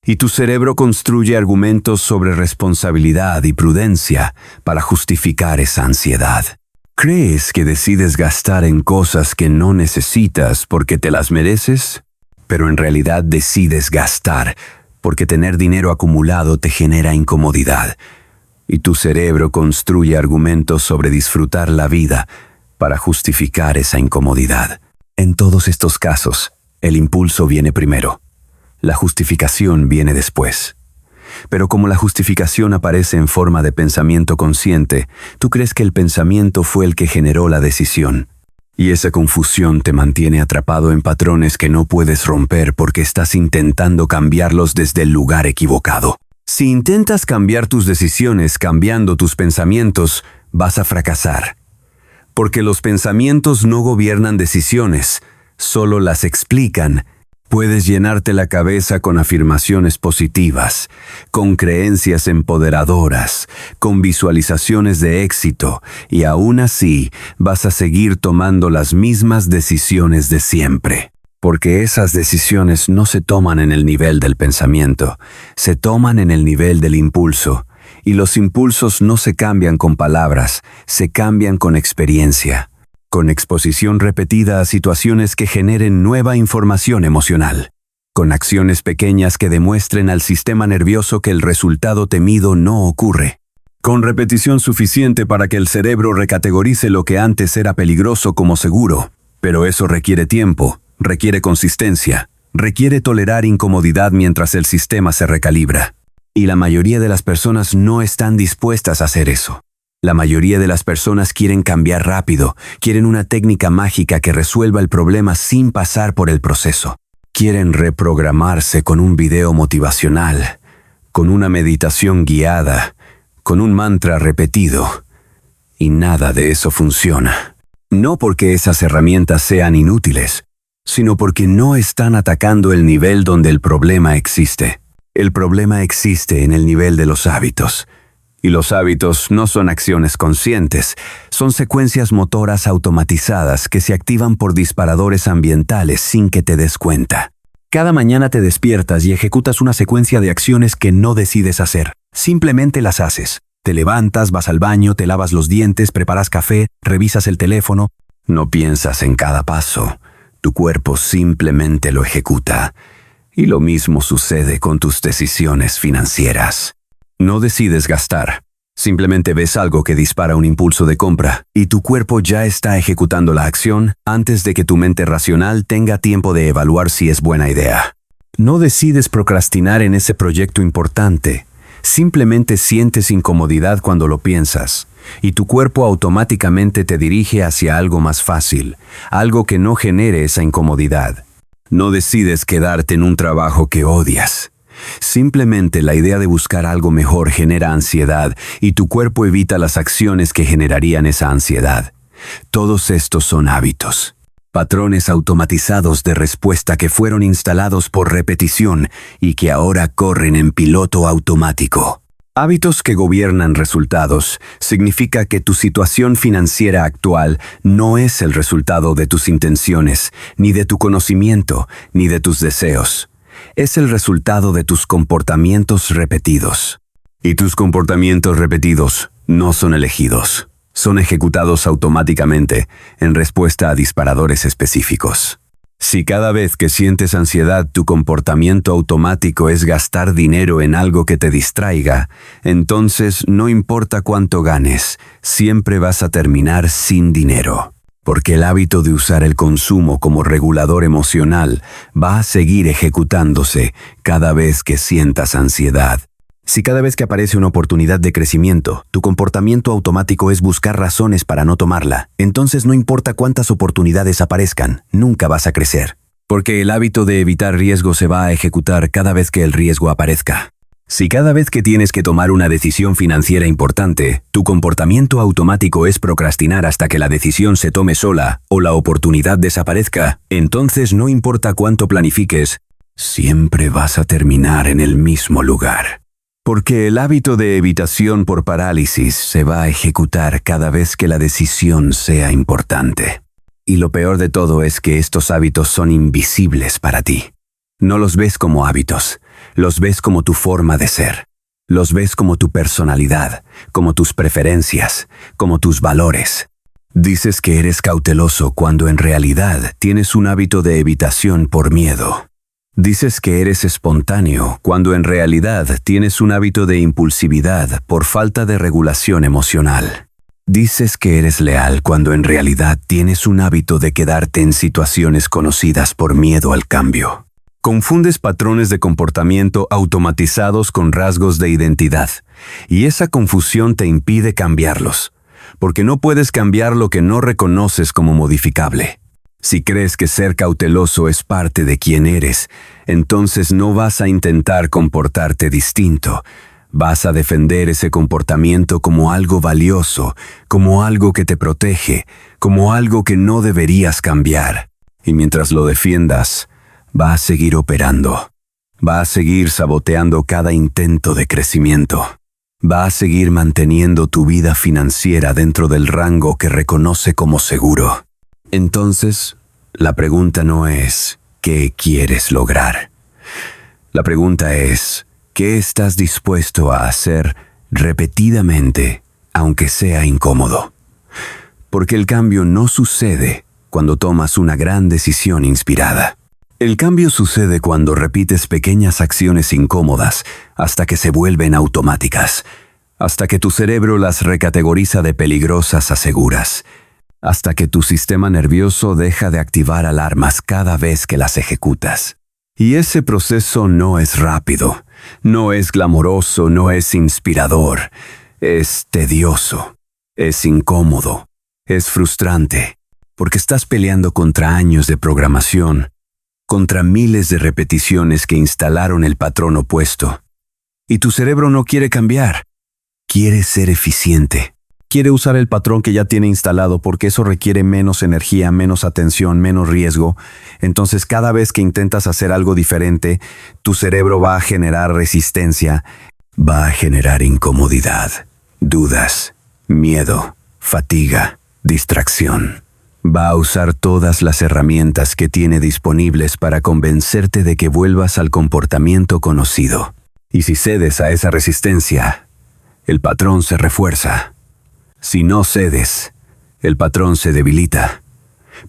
Y tu cerebro construye argumentos sobre responsabilidad y prudencia para justificar esa ansiedad. ¿Crees que decides gastar en cosas que no necesitas porque te las mereces? Pero en realidad decides gastar porque tener dinero acumulado te genera incomodidad. Y tu cerebro construye argumentos sobre disfrutar la vida para justificar esa incomodidad. En todos estos casos, el impulso viene primero. La justificación viene después. Pero como la justificación aparece en forma de pensamiento consciente, tú crees que el pensamiento fue el que generó la decisión. Y esa confusión te mantiene atrapado en patrones que no puedes romper porque estás intentando cambiarlos desde el lugar equivocado. Si intentas cambiar tus decisiones cambiando tus pensamientos, vas a fracasar. Porque los pensamientos no gobiernan decisiones, solo las explican. Puedes llenarte la cabeza con afirmaciones positivas, con creencias empoderadoras, con visualizaciones de éxito, y aún así vas a seguir tomando las mismas decisiones de siempre. Porque esas decisiones no se toman en el nivel del pensamiento, se toman en el nivel del impulso, y los impulsos no se cambian con palabras, se cambian con experiencia. Con exposición repetida a situaciones que generen nueva información emocional, con acciones pequeñas que demuestren al sistema nervioso que el resultado temido no ocurre, con repetición suficiente para que el cerebro recategorice lo que antes era peligroso como seguro, pero eso requiere tiempo, requiere consistencia, requiere tolerar incomodidad mientras el sistema se recalibra. Y la mayoría de las personas no están dispuestas a hacer eso. La mayoría de las personas quieren cambiar rápido, quieren una técnica mágica que resuelva el problema sin pasar por el proceso. Quieren reprogramarse con un video motivacional, con una meditación guiada, con un mantra repetido. Y nada de eso funciona. No porque esas herramientas sean inútiles, sino porque no están atacando el nivel donde el problema existe. El problema existe en el nivel de los hábitos. Y los hábitos no son acciones conscientes, son secuencias motoras automatizadas que se activan por disparadores ambientales sin que te des cuenta. Cada mañana te despiertas y ejecutas una secuencia de acciones que no decides hacer. Simplemente las haces. Te levantas, vas al baño, te lavas los dientes, preparas café, revisas el teléfono. No piensas en cada paso. Tu cuerpo simplemente lo ejecuta. Y lo mismo sucede con tus decisiones financieras. No decides gastar, Simplemente ves algo que dispara un impulso de compra y tu cuerpo ya está ejecutando la acción antes de que tu mente racional tenga tiempo de evaluar si es buena idea. No decides procrastinar en ese proyecto importante. Simplemente sientes incomodidad cuando lo piensas y tu cuerpo automáticamente te dirige hacia algo más fácil, algo que no genere esa incomodidad. No decides quedarte en un trabajo que odias. Simplemente la idea de buscar algo mejor genera ansiedad y tu cuerpo evita las acciones que generarían esa ansiedad. Todos estos son hábitos, patrones automatizados de respuesta que fueron instalados por repetición y que ahora corren en piloto automático. Hábitos que gobiernan resultados significa que tu situación financiera actual no es el resultado de tus intenciones, ni de tu conocimiento, ni de tus deseos. Es el resultado de tus comportamientos repetidos. Y tus comportamientos repetidos no son elegidos. Son ejecutados automáticamente en respuesta a disparadores específicos. Si cada vez que sientes ansiedad tu comportamiento automático es gastar dinero en algo que te distraiga, entonces no importa cuánto ganes, siempre vas a terminar sin dinero. Porque el hábito de usar el consumo como regulador emocional va a seguir ejecutándose cada vez que sientas ansiedad. Si cada vez que aparece una oportunidad de crecimiento, tu comportamiento automático es buscar razones para no tomarla, entonces no importa cuántas oportunidades aparezcan, nunca vas a crecer. Porque el hábito de evitar riesgo se va a ejecutar cada vez que el riesgo aparezca. Si cada vez que tienes que tomar una decisión financiera importante, tu comportamiento automático es procrastinar hasta que la decisión se tome sola o la oportunidad desaparezca, entonces no importa cuánto planifiques, siempre vas a terminar en el mismo lugar. Porque el hábito de evitación por parálisis se va a ejecutar cada vez que la decisión sea importante. Y lo peor de todo es que estos hábitos son invisibles para ti. No los ves como hábitos, los ves como tu forma de ser. Los ves como tu personalidad, como tus preferencias, como tus valores. Dices que eres cauteloso cuando en realidad tienes un hábito de evitación por miedo. Dices que eres espontáneo cuando en realidad tienes un hábito de impulsividad por falta de regulación emocional. Dices que eres leal cuando en realidad tienes un hábito de quedarte en situaciones conocidas por miedo al cambio. Confundes patrones de comportamiento automatizados con rasgos de identidad, y esa confusión te impide cambiarlos, porque no puedes cambiar lo que no reconoces como modificable. Si crees que ser cauteloso es parte de quién eres, entonces no vas a intentar comportarte distinto. Vas a defender ese comportamiento como algo valioso, como algo que te protege, como algo que no deberías cambiar. Y mientras lo defiendas, va a seguir operando. Va a seguir saboteando cada intento de crecimiento. Va a seguir manteniendo tu vida financiera dentro del rango que reconoce como seguro. Entonces, la pregunta no es ¿qué quieres lograr? La pregunta es ¿qué estás dispuesto a hacer repetidamente, aunque sea incómodo? Porque el cambio no sucede cuando tomas una gran decisión inspirada. El cambio sucede cuando repites pequeñas acciones incómodas hasta que se vuelven automáticas, hasta que tu cerebro las recategoriza de peligrosas a seguras, hasta que tu sistema nervioso deja de activar alarmas cada vez que las ejecutas. Y ese proceso no es rápido, no es glamoroso, no es inspirador, es tedioso, es incómodo, es frustrante, porque estás peleando contra años de programación, contra miles de repeticiones que instalaron el patrón opuesto. Y tu cerebro no quiere cambiar, quiere ser eficiente. Quiere usar el patrón que ya tiene instalado porque eso requiere menos energía, menos atención, menos riesgo. Entonces cada vez que intentas hacer algo diferente, tu cerebro va a generar resistencia, va a generar incomodidad, dudas, miedo, fatiga, distracción. Va a usar todas las herramientas que tiene disponibles para convencerte de que vuelvas al comportamiento conocido. Y si cedes a esa resistencia, el patrón se refuerza. Si no cedes, el patrón se debilita.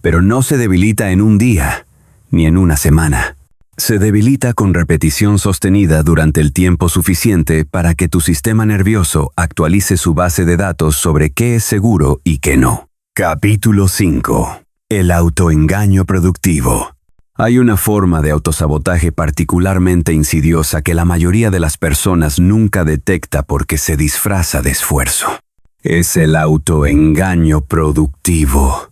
Pero no se debilita en un día, ni en una semana. Se debilita con repetición sostenida durante el tiempo suficiente para que tu sistema nervioso actualice su base de datos sobre qué es seguro y qué no. Capítulo 5. El autoengaño productivo. Hay una forma de autosabotaje particularmente insidiosa que la mayoría de las personas nunca detecta porque se disfraza de esfuerzo. Es el autoengaño productivo.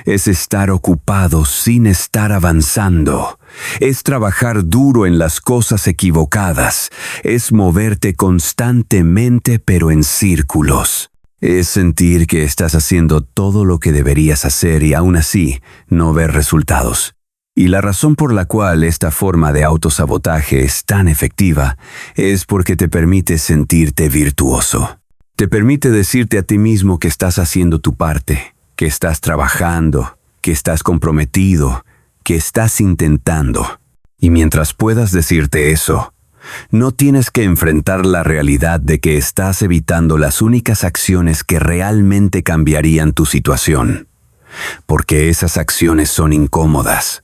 Es estar ocupado sin estar avanzando. Es trabajar duro en las cosas equivocadas. Es moverte constantemente pero en círculos. Es sentir que estás haciendo todo lo que deberías hacer y aún así no ver resultados. Y la razón por la cual esta forma de autosabotaje es tan efectiva es porque te permite sentirte virtuoso. Te permite decirte a ti mismo que estás haciendo tu parte, que estás trabajando, que estás comprometido, que estás intentando. Y mientras puedas decirte eso, no tienes que enfrentar la realidad de que estás evitando las únicas acciones que realmente cambiarían tu situación. Porque esas acciones son incómodas.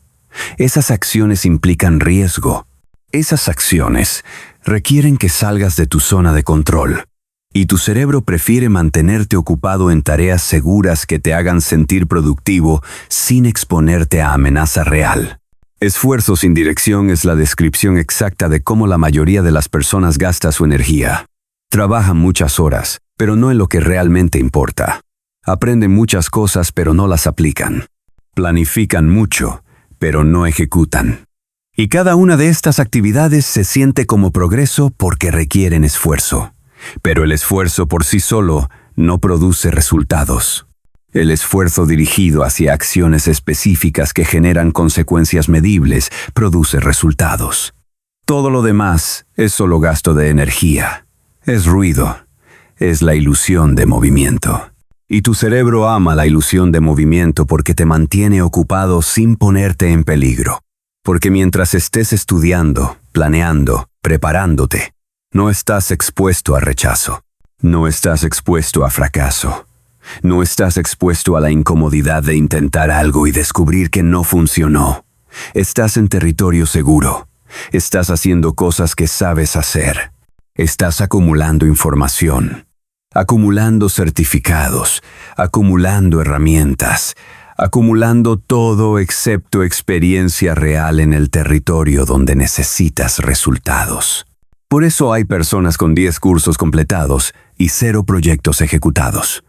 Esas acciones implican riesgo. Esas acciones requieren que salgas de tu zona de control. Y tu cerebro prefiere mantenerte ocupado en tareas seguras que te hagan sentir productivo sin exponerte a amenaza real. Esfuerzo sin dirección es la descripción exacta de cómo la mayoría de las personas gasta su energía. Trabajan muchas horas, pero no en lo que realmente importa. Aprenden muchas cosas, pero no las aplican. Planifican mucho, pero no ejecutan. Y cada una de estas actividades se siente como progreso porque requieren esfuerzo. Pero el esfuerzo por sí solo no produce resultados. El esfuerzo dirigido hacia acciones específicas que generan consecuencias medibles produce resultados. Todo lo demás es solo gasto de energía. Es ruido. Es la ilusión de movimiento. Y tu cerebro ama la ilusión de movimiento porque te mantiene ocupado sin ponerte en peligro. Porque mientras estés estudiando, planeando, preparándote, no estás expuesto a rechazo. No estás expuesto a fracaso. No estás expuesto a la incomodidad de intentar algo y descubrir que no funcionó. Estás en territorio seguro. Estás haciendo cosas que sabes hacer. Estás acumulando información. Acumulando certificados. Acumulando herramientas. Acumulando todo excepto experiencia real en el territorio donde necesitas resultados. Por eso hay personas con 10 cursos completados y 0 proyectos ejecutados.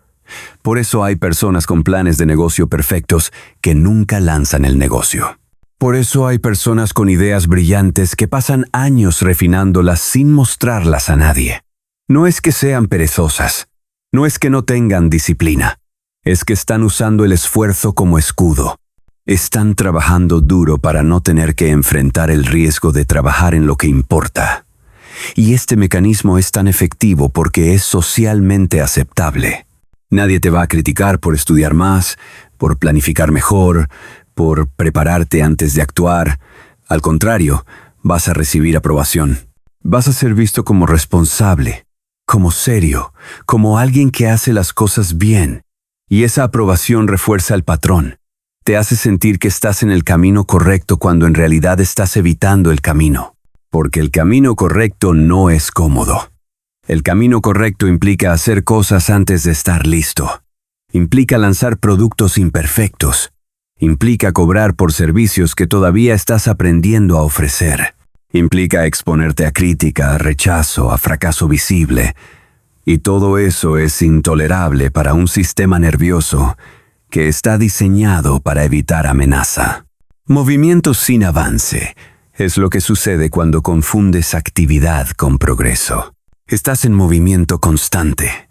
Por eso hay personas con planes de negocio perfectos que nunca lanzan el negocio. Por eso hay personas con ideas brillantes que pasan años refinándolas sin mostrarlas a nadie. No es que sean perezosas, no es que no tengan disciplina, es que están usando el esfuerzo como escudo. Están trabajando duro para no tener que enfrentar el riesgo de trabajar en lo que importa. Y este mecanismo es tan efectivo porque es socialmente aceptable. Nadie te va a criticar por estudiar más, por planificar mejor, por prepararte antes de actuar. Al contrario, vas a recibir aprobación. Vas a ser visto como responsable, como serio, como alguien que hace las cosas bien. Y esa aprobación refuerza el patrón. Te hace sentir que estás en el camino correcto cuando en realidad estás evitando el camino. Porque el camino correcto no es cómodo. El camino correcto implica hacer cosas antes de estar listo. Implica lanzar productos imperfectos. Implica cobrar por servicios que todavía estás aprendiendo a ofrecer. Implica exponerte a crítica, a rechazo, a fracaso visible. Y todo eso es intolerable para un sistema nervioso que está diseñado para evitar amenaza. Movimiento sin avance es lo que sucede cuando confundes actividad con progreso. Estás en movimiento constante,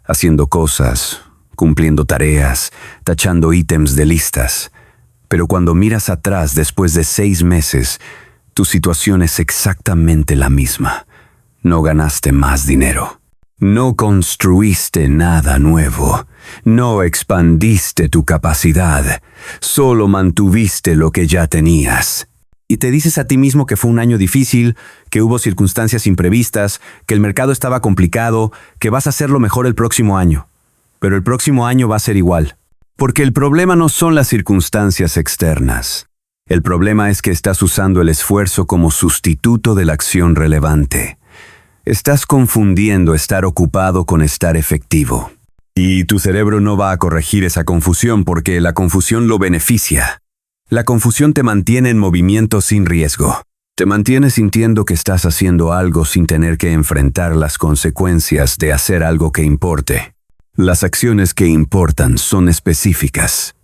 haciendo cosas, cumpliendo tareas, tachando ítems de listas. Pero cuando miras atrás después de 6 meses, tu situación es exactamente la misma. No ganaste más dinero. No construiste nada nuevo. No expandiste tu capacidad. Solo mantuviste lo que ya tenías. Y te dices a ti mismo que fue un año difícil, que hubo circunstancias imprevistas, que el mercado estaba complicado, que vas a hacerlo mejor el próximo año. Pero el próximo año va a ser igual. Porque el problema no son las circunstancias externas. El problema es que estás usando el esfuerzo como sustituto de la acción relevante. Estás confundiendo estar ocupado con estar efectivo. Y tu cerebro no va a corregir esa confusión porque la confusión lo beneficia. La confusión te mantiene en movimiento sin riesgo. Te mantiene sintiendo que estás haciendo algo sin tener que enfrentar las consecuencias de hacer algo que importe. Las acciones que importan son específicas.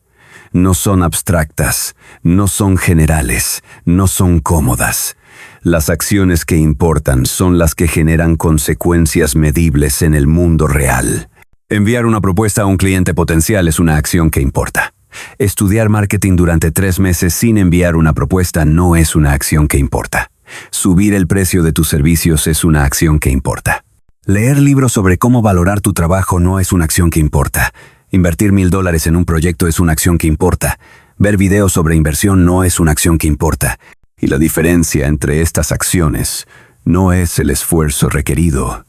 No son abstractas, no son generales, no son cómodas. Las acciones que importan son las que generan consecuencias medibles en el mundo real. Enviar una propuesta a un cliente potencial es una acción que importa. Estudiar marketing durante 3 meses sin enviar una propuesta no es una acción que importa. Subir el precio de tus servicios es una acción que importa. Leer libros sobre cómo valorar tu trabajo no es una acción que importa. Invertir $1000 en un proyecto es una acción que importa. Ver videos sobre inversión no es una acción que importa. Y la diferencia entre estas acciones no es el esfuerzo requerido.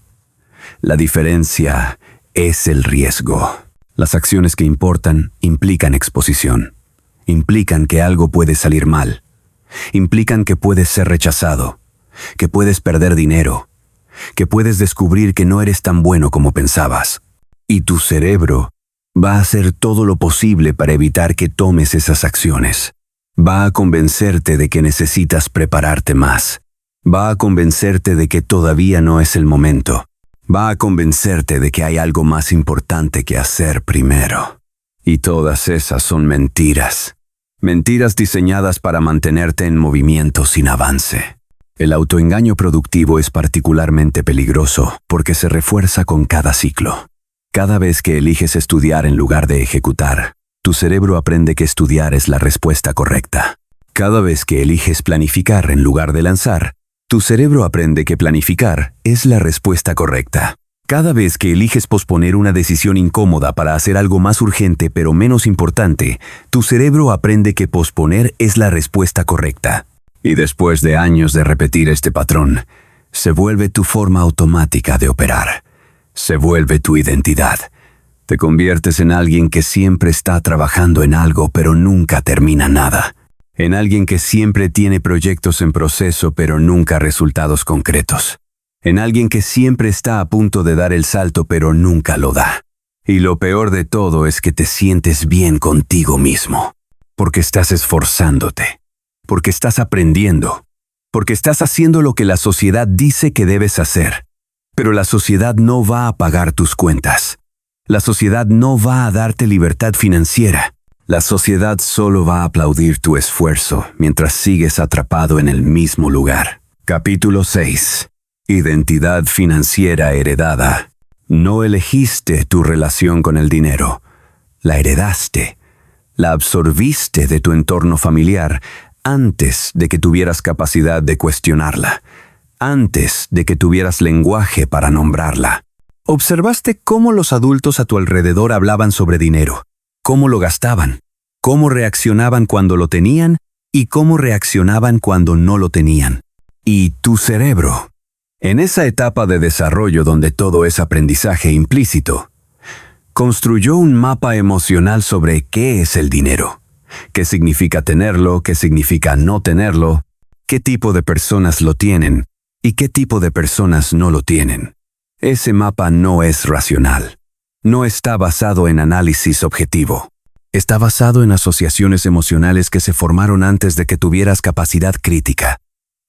La diferencia es el riesgo. Las acciones que importan implican exposición. Implican que algo puede salir mal. Implican que puedes ser rechazado, que puedes perder dinero, que puedes descubrir que no eres tan bueno como pensabas. Y tu cerebro va a hacer todo lo posible para evitar que tomes esas acciones. Va a convencerte de que necesitas prepararte más. Va a convencerte de que todavía no es el momento. Va a convencerte de que hay algo más importante que hacer primero. Y todas esas son mentiras. Mentiras diseñadas para mantenerte en movimiento sin avance. El autoengaño productivo es particularmente peligroso porque se refuerza con cada ciclo. Cada vez que eliges estudiar en lugar de ejecutar, tu cerebro aprende que estudiar es la respuesta correcta. Cada vez que eliges planificar en lugar de lanzar, tu cerebro aprende que planificar es la respuesta correcta. Cada vez que eliges posponer una decisión incómoda para hacer algo más urgente pero menos importante, tu cerebro aprende que posponer es la respuesta correcta. Y después de años de repetir este patrón, se vuelve tu forma automática de operar. Se vuelve tu identidad. Te conviertes en alguien que siempre está trabajando en algo pero nunca termina nada. En alguien que siempre tiene proyectos en proceso pero nunca resultados concretos. En alguien que siempre está a punto de dar el salto pero nunca lo da. Y lo peor de todo es que te sientes bien contigo mismo. Porque estás esforzándote. Porque estás aprendiendo. Porque estás haciendo lo que la sociedad dice que debes hacer. Pero la sociedad no va a pagar tus cuentas. La sociedad no va a darte libertad financiera. La sociedad solo va a aplaudir tu esfuerzo mientras sigues atrapado en el mismo lugar. Capítulo 6. Identidad financiera heredada. No elegiste tu relación con el dinero. La heredaste. La absorbiste de tu entorno familiar antes de que tuvieras capacidad de cuestionarla. Antes de que tuvieras lenguaje para nombrarla. Observaste cómo los adultos a tu alrededor hablaban sobre dinero, cómo lo gastaban, cómo reaccionaban cuando lo tenían y cómo reaccionaban cuando no lo tenían. Y tu cerebro, en esa etapa de desarrollo donde todo es aprendizaje implícito, construyó un mapa emocional sobre qué es el dinero, qué significa tenerlo, qué significa no tenerlo, qué tipo de personas lo tienen, ¿y qué tipo de personas no lo tienen? Ese mapa no es racional. No está basado en análisis objetivo. Está basado en asociaciones emocionales que se formaron antes de que tuvieras capacidad crítica.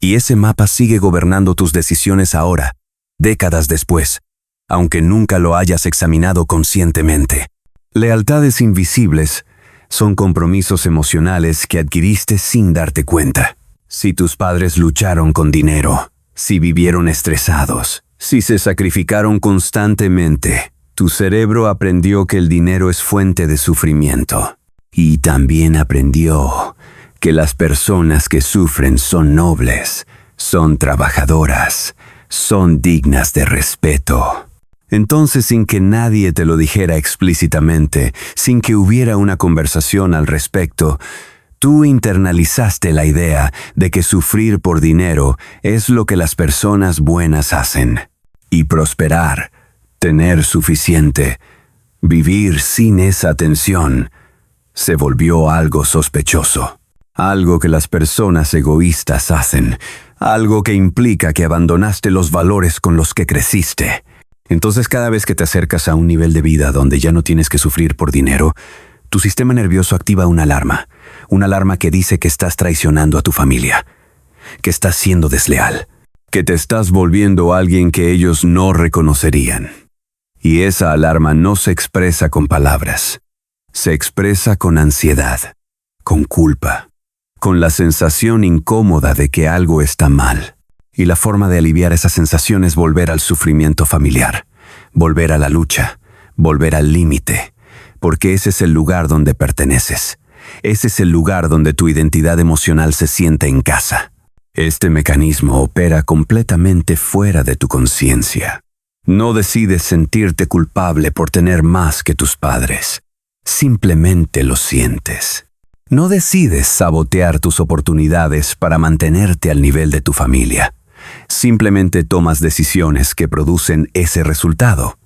Y ese mapa sigue gobernando tus decisiones ahora, décadas después, aunque nunca lo hayas examinado conscientemente. Lealtades invisibles son compromisos emocionales que adquiriste sin darte cuenta. Si tus padres lucharon con dinero, si vivieron estresados, si se sacrificaron constantemente, tu cerebro aprendió que el dinero es fuente de sufrimiento. Y también aprendió que las personas que sufren son nobles, son trabajadoras, son dignas de respeto. Entonces, sin que nadie te lo dijera explícitamente, sin que hubiera una conversación al respecto, tú internalizaste la idea de que sufrir por dinero es lo que las personas buenas hacen. Y prosperar, tener suficiente, vivir sin esa tensión, se volvió algo sospechoso. algo que las personas egoístas hacen, algo que implica que abandonaste los valores con los que creciste. Entonces, cada vez que te acercas a un nivel de vida donde ya no tienes que sufrir por dinero, tu sistema nervioso activa una alarma que dice que estás traicionando a tu familia, que estás siendo desleal, que te estás volviendo alguien que ellos no reconocerían. Y esa alarma no se expresa con palabras, se expresa con ansiedad, con culpa, con la sensación incómoda de que algo está mal. Y la forma de aliviar esa sensación es volver al sufrimiento familiar, volver a la lucha, volver al límite, porque ese es el lugar donde perteneces. Ese es el lugar donde tu identidad emocional se siente en casa. Este mecanismo opera completamente fuera de tu conciencia. No decides sentirte culpable por tener más que tus padres. Simplemente lo sientes. No decides sabotear tus oportunidades para mantenerte al nivel de tu familia. Simplemente tomas decisiones que producen ese resultado.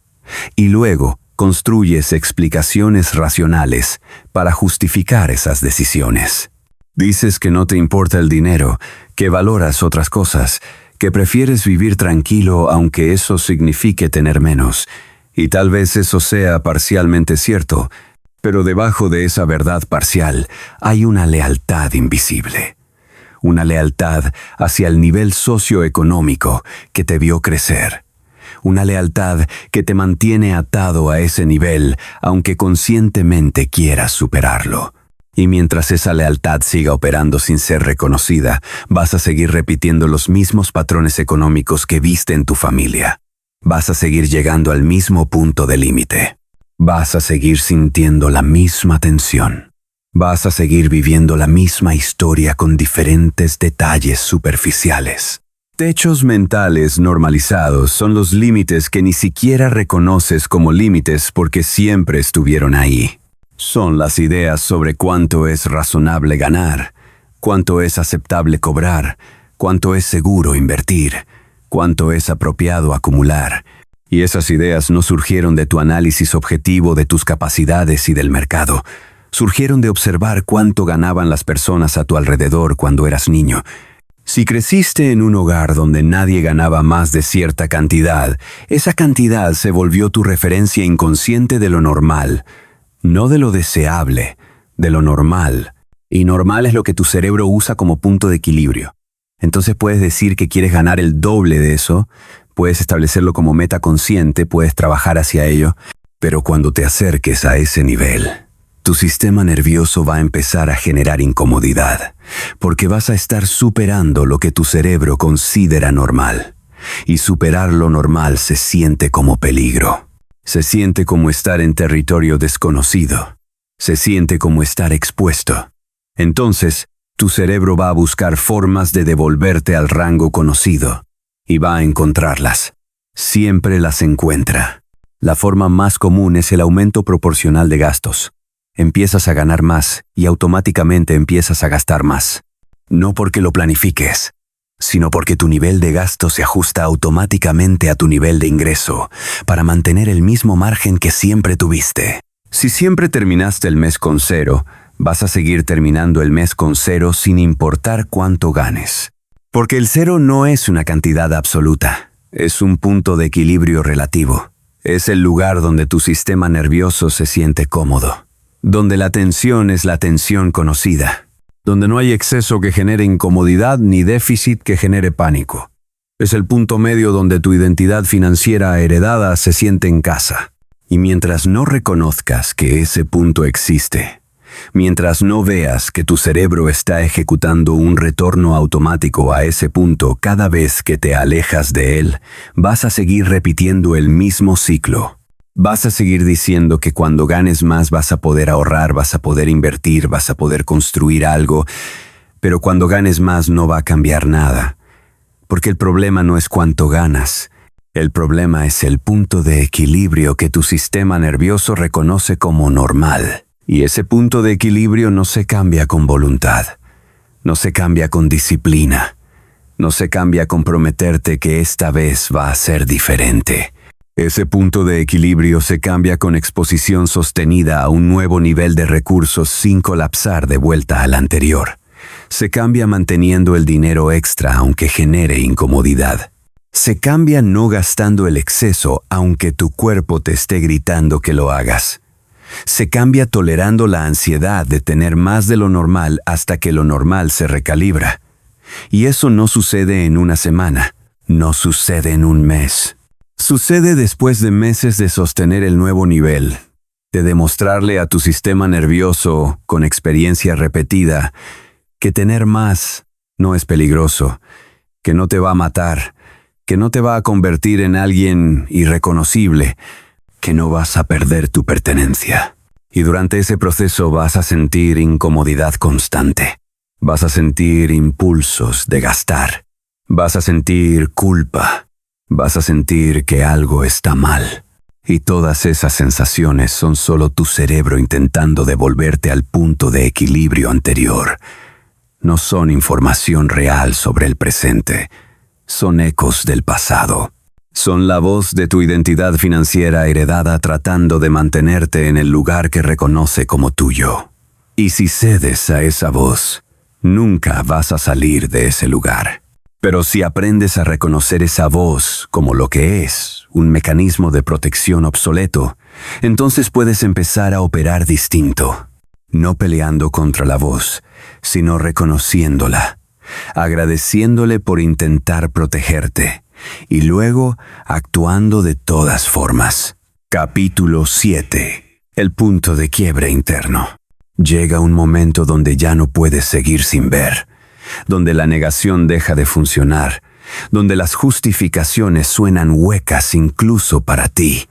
Y luego construyes explicaciones racionales para justificar esas decisiones. Dices que no te importa el dinero, que valoras otras cosas, que prefieres vivir tranquilo aunque eso signifique tener menos. Y tal vez eso sea parcialmente cierto, pero debajo de esa verdad parcial hay una lealtad invisible. Una lealtad hacia el nivel socioeconómico que te vio crecer. Una lealtad que te mantiene atado a ese nivel, aunque conscientemente quieras superarlo. Y mientras esa lealtad siga operando sin ser reconocida, vas a seguir repitiendo los mismos patrones económicos que viste en tu familia. Vas a seguir llegando al mismo punto de límite. Vas a seguir sintiendo la misma tensión. Vas a seguir viviendo la misma historia con diferentes detalles superficiales. Techos mentales normalizados son los límites que ni siquiera reconoces como límites porque siempre estuvieron ahí. Son las ideas sobre cuánto es razonable ganar, cuánto es aceptable cobrar, cuánto es seguro invertir, cuánto es apropiado acumular. Y esas ideas no surgieron de tu análisis objetivo de tus capacidades y del mercado. Surgieron de observar cuánto ganaban las personas a tu alrededor cuando eras niño. Si creciste en un hogar donde nadie ganaba más de cierta cantidad, esa cantidad se volvió tu referencia inconsciente de lo normal. No de lo deseable, de lo normal. Y normal es lo que tu cerebro usa como punto de equilibrio. Entonces puedes decir que quieres ganar el doble de eso, puedes establecerlo como meta consciente, puedes trabajar hacia ello, pero cuando te acerques a ese nivel, tu sistema nervioso va a empezar a generar incomodidad, porque vas a estar superando lo que tu cerebro considera normal. Y superar lo normal se siente como peligro. Se siente como estar en territorio desconocido. Se siente como estar expuesto. Entonces, tu cerebro va a buscar formas de devolverte al rango conocido. Y va a encontrarlas. Siempre las encuentra. La forma más común es el aumento proporcional de gastos. Empiezas a ganar más y automáticamente empiezas a gastar más. No porque lo planifiques, sino porque tu nivel de gasto se ajusta automáticamente a tu nivel de ingreso para mantener el mismo margen que siempre tuviste. Si siempre terminaste el mes con 0, vas a seguir terminando el mes con 0 sin importar cuánto ganes. Porque el 0 no es una cantidad absoluta, es un punto de equilibrio relativo. Es el lugar donde tu sistema nervioso se siente cómodo. Donde la tensión es la tensión conocida, donde no hay exceso que genere incomodidad ni déficit que genere pánico. Es el punto medio donde tu identidad financiera heredada se siente en casa. Y mientras no reconozcas que ese punto existe, mientras no veas que tu cerebro está ejecutando un retorno automático a ese punto cada vez que te alejas de él, vas a seguir repitiendo el mismo ciclo. Vas a seguir diciendo que cuando ganes más vas a poder ahorrar, vas a poder invertir, vas a poder construir algo, pero cuando ganes más no va a cambiar nada. Porque el problema no es cuánto ganas, el problema es el punto de equilibrio que tu sistema nervioso reconoce como normal. Y ese punto de equilibrio no se cambia con voluntad, no se cambia con disciplina, no se cambia con prometerte que esta vez va a ser diferente. Ese punto de equilibrio se cambia con exposición sostenida a un nuevo nivel de recursos sin colapsar de vuelta al anterior. Se cambia manteniendo el dinero extra aunque genere incomodidad. Se cambia no gastando el exceso aunque tu cuerpo te esté gritando que lo hagas. Se cambia tolerando la ansiedad de tener más de lo normal hasta que lo normal se recalibra. Y eso no sucede en una semana, no sucede en un mes. Sucede después de meses de sostener el nuevo nivel, de demostrarle a tu sistema nervioso, con experiencia repetida, que tener más no es peligroso, que no te va a matar, que no te va a convertir en alguien irreconocible, que no vas a perder tu pertenencia. Y durante ese proceso vas a sentir incomodidad constante. Vas a sentir impulsos de gastar. Vas a sentir culpa. Vas a sentir que algo está mal. Y todas esas sensaciones son solo tu cerebro intentando devolverte al punto de equilibrio anterior. No son información real sobre el presente. Son ecos del pasado. Son la voz de tu identidad financiera heredada tratando de mantenerte en el lugar que reconoce como tuyo. Y si cedes a esa voz, nunca vas a salir de ese lugar. Pero si aprendes a reconocer esa voz como lo que es, un mecanismo de protección obsoleto, entonces puedes empezar a operar distinto. No peleando contra la voz, sino reconociéndola, agradeciéndole por intentar protegerte, y luego actuando de todas formas. Capítulo 7. El punto de quiebre interno. Llega un momento donde ya no puedes seguir sin ver, donde la negación deja de funcionar, donde las justificaciones suenan huecas incluso para ti.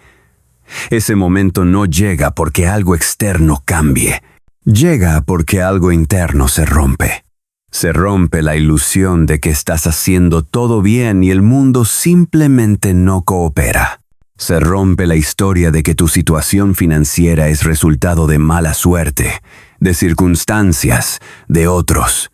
Ese momento no llega porque algo externo cambie, llega porque algo interno se rompe. Se rompe la ilusión de que estás haciendo todo bien y el mundo simplemente no coopera. Se rompe la historia de que tu situación financiera es resultado de mala suerte, de circunstancias, de otros.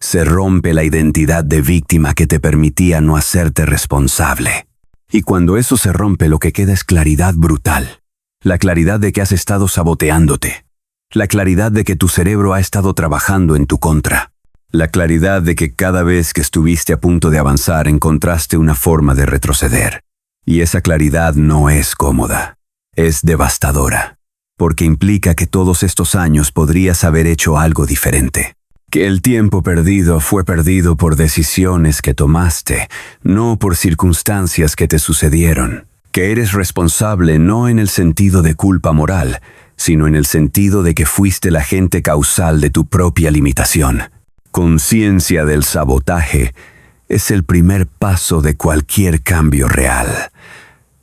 Se rompe la identidad de víctima que te permitía no hacerte responsable. Y cuando eso se rompe, lo que queda es claridad brutal. La claridad de que has estado saboteándote. La claridad de que tu cerebro ha estado trabajando en tu contra. La claridad de que cada vez que estuviste a punto de avanzar encontraste una forma de retroceder. Y esa claridad no es cómoda, es devastadora, porque implica que todos estos años podrías haber hecho algo diferente. Que el tiempo perdido fue perdido por decisiones que tomaste, no por circunstancias que te sucedieron. Que eres responsable no en el sentido de culpa moral, sino en el sentido de que fuiste el agente causal de tu propia limitación. Conciencia del sabotaje es el primer paso de cualquier cambio real.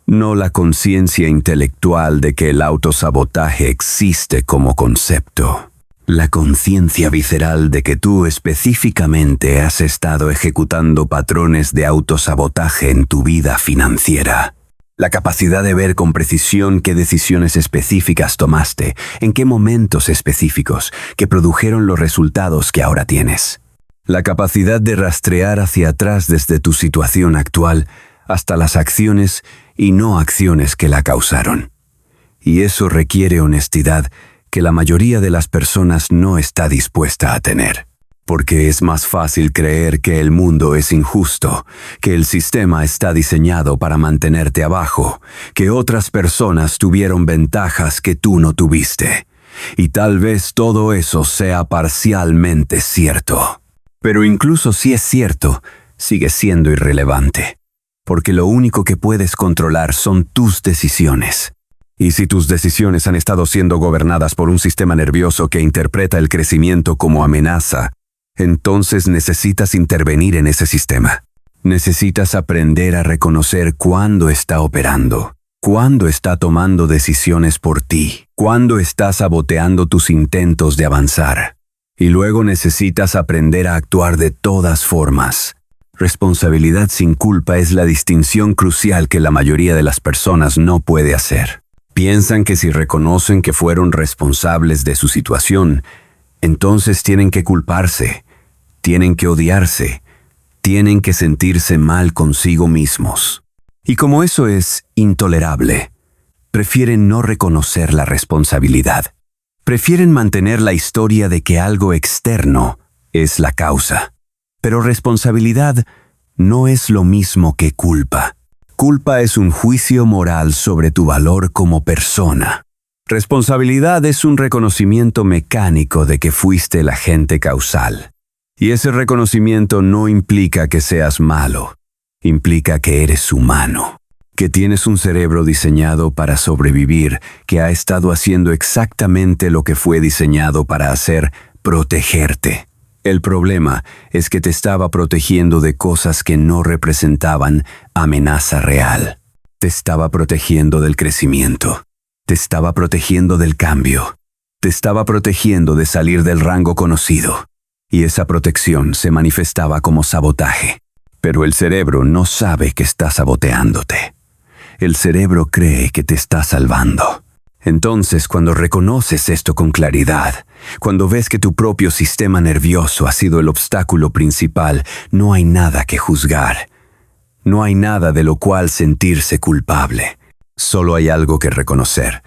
No la conciencia intelectual de que el autosabotaje existe como concepto. La conciencia visceral de que tú específicamente has estado ejecutando patrones de autosabotaje en tu vida financiera. La capacidad de ver con precisión qué decisiones específicas tomaste, en qué momentos específicos, que produjeron los resultados que ahora tienes. La capacidad de rastrear hacia atrás desde tu situación actual hasta las acciones y no acciones que la causaron. Y eso requiere honestidad que la mayoría de las personas no está dispuesta a tener. Porque es más fácil creer que el mundo es injusto, que el sistema está diseñado para mantenerte abajo, que otras personas tuvieron ventajas que tú no tuviste. Y tal vez todo eso sea parcialmente cierto. Pero incluso si es cierto, sigue siendo irrelevante. Porque lo único que puedes controlar son tus decisiones. Y si tus decisiones han estado siendo gobernadas por un sistema nervioso que interpreta el crecimiento como amenaza, entonces necesitas intervenir en ese sistema. Necesitas aprender a reconocer cuándo está operando, cuándo está tomando decisiones por ti, cuándo está saboteando tus intentos de avanzar. Y luego necesitas aprender a actuar de todas formas. Responsabilidad sin culpa es la distinción crucial que la mayoría de las personas no puede hacer. Piensan que si reconocen que fueron responsables de su situación, entonces tienen que culparse, tienen que odiarse, tienen que sentirse mal consigo mismos. Y como eso es intolerable, prefieren no reconocer la responsabilidad. Prefieren mantener la historia de que algo externo es la causa. Pero responsabilidad no es lo mismo que culpa. Culpa es un juicio moral sobre tu valor como persona. Responsabilidad es un reconocimiento mecánico de que fuiste el agente causal. Y ese reconocimiento no implica que seas malo, implica que eres humano, que tienes un cerebro diseñado para sobrevivir, que ha estado haciendo exactamente lo que fue diseñado para hacer, protegerte. El problema es que te estaba protegiendo de cosas que no representaban amenaza real. Te estaba protegiendo del crecimiento. Te estaba protegiendo del cambio. Te estaba protegiendo de salir del rango conocido. Y esa protección se manifestaba como sabotaje. Pero el cerebro no sabe que está saboteándote. El cerebro cree que te está salvando. Entonces, cuando reconoces esto con claridad, cuando ves que tu propio sistema nervioso ha sido el obstáculo principal, no hay nada que juzgar. No hay nada de lo cual sentirse culpable. Solo hay algo que reconocer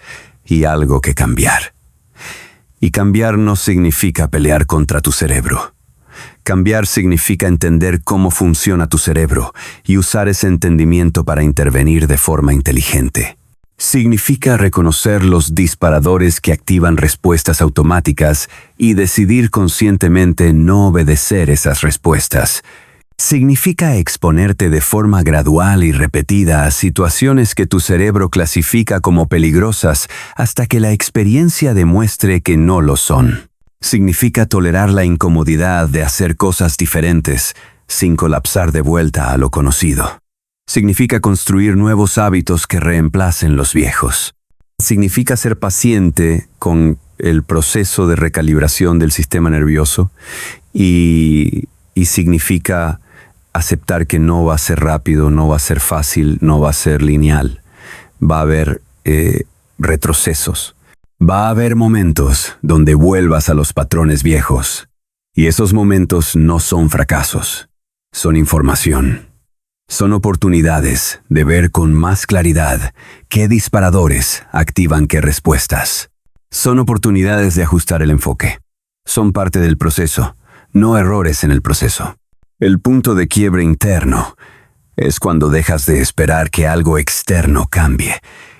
y algo que cambiar. Y cambiar no significa pelear contra tu cerebro. Cambiar significa entender cómo funciona tu cerebro y usar ese entendimiento para intervenir de forma inteligente. Significa reconocer los disparadores que activan respuestas automáticas y decidir conscientemente no obedecer esas respuestas. Significa exponerte de forma gradual y repetida a situaciones que tu cerebro clasifica como peligrosas hasta que la experiencia demuestre que no lo son. Significa tolerar la incomodidad de hacer cosas diferentes sin colapsar de vuelta a lo conocido. Significa construir nuevos hábitos que reemplacen los viejos. Significa ser paciente con el proceso de recalibración del sistema nervioso y significa aceptar que no va a ser rápido, no va a ser fácil, no va a ser lineal. Va a haber retrocesos. Va a haber momentos donde vuelvas a los patrones viejos. Y esos momentos no son fracasos, son información. Son oportunidades de ver con más claridad qué disparadores activan qué respuestas. Son oportunidades de ajustar el enfoque. Son parte del proceso, no errores en el proceso. El punto de quiebre interno es cuando dejas de esperar que algo externo cambie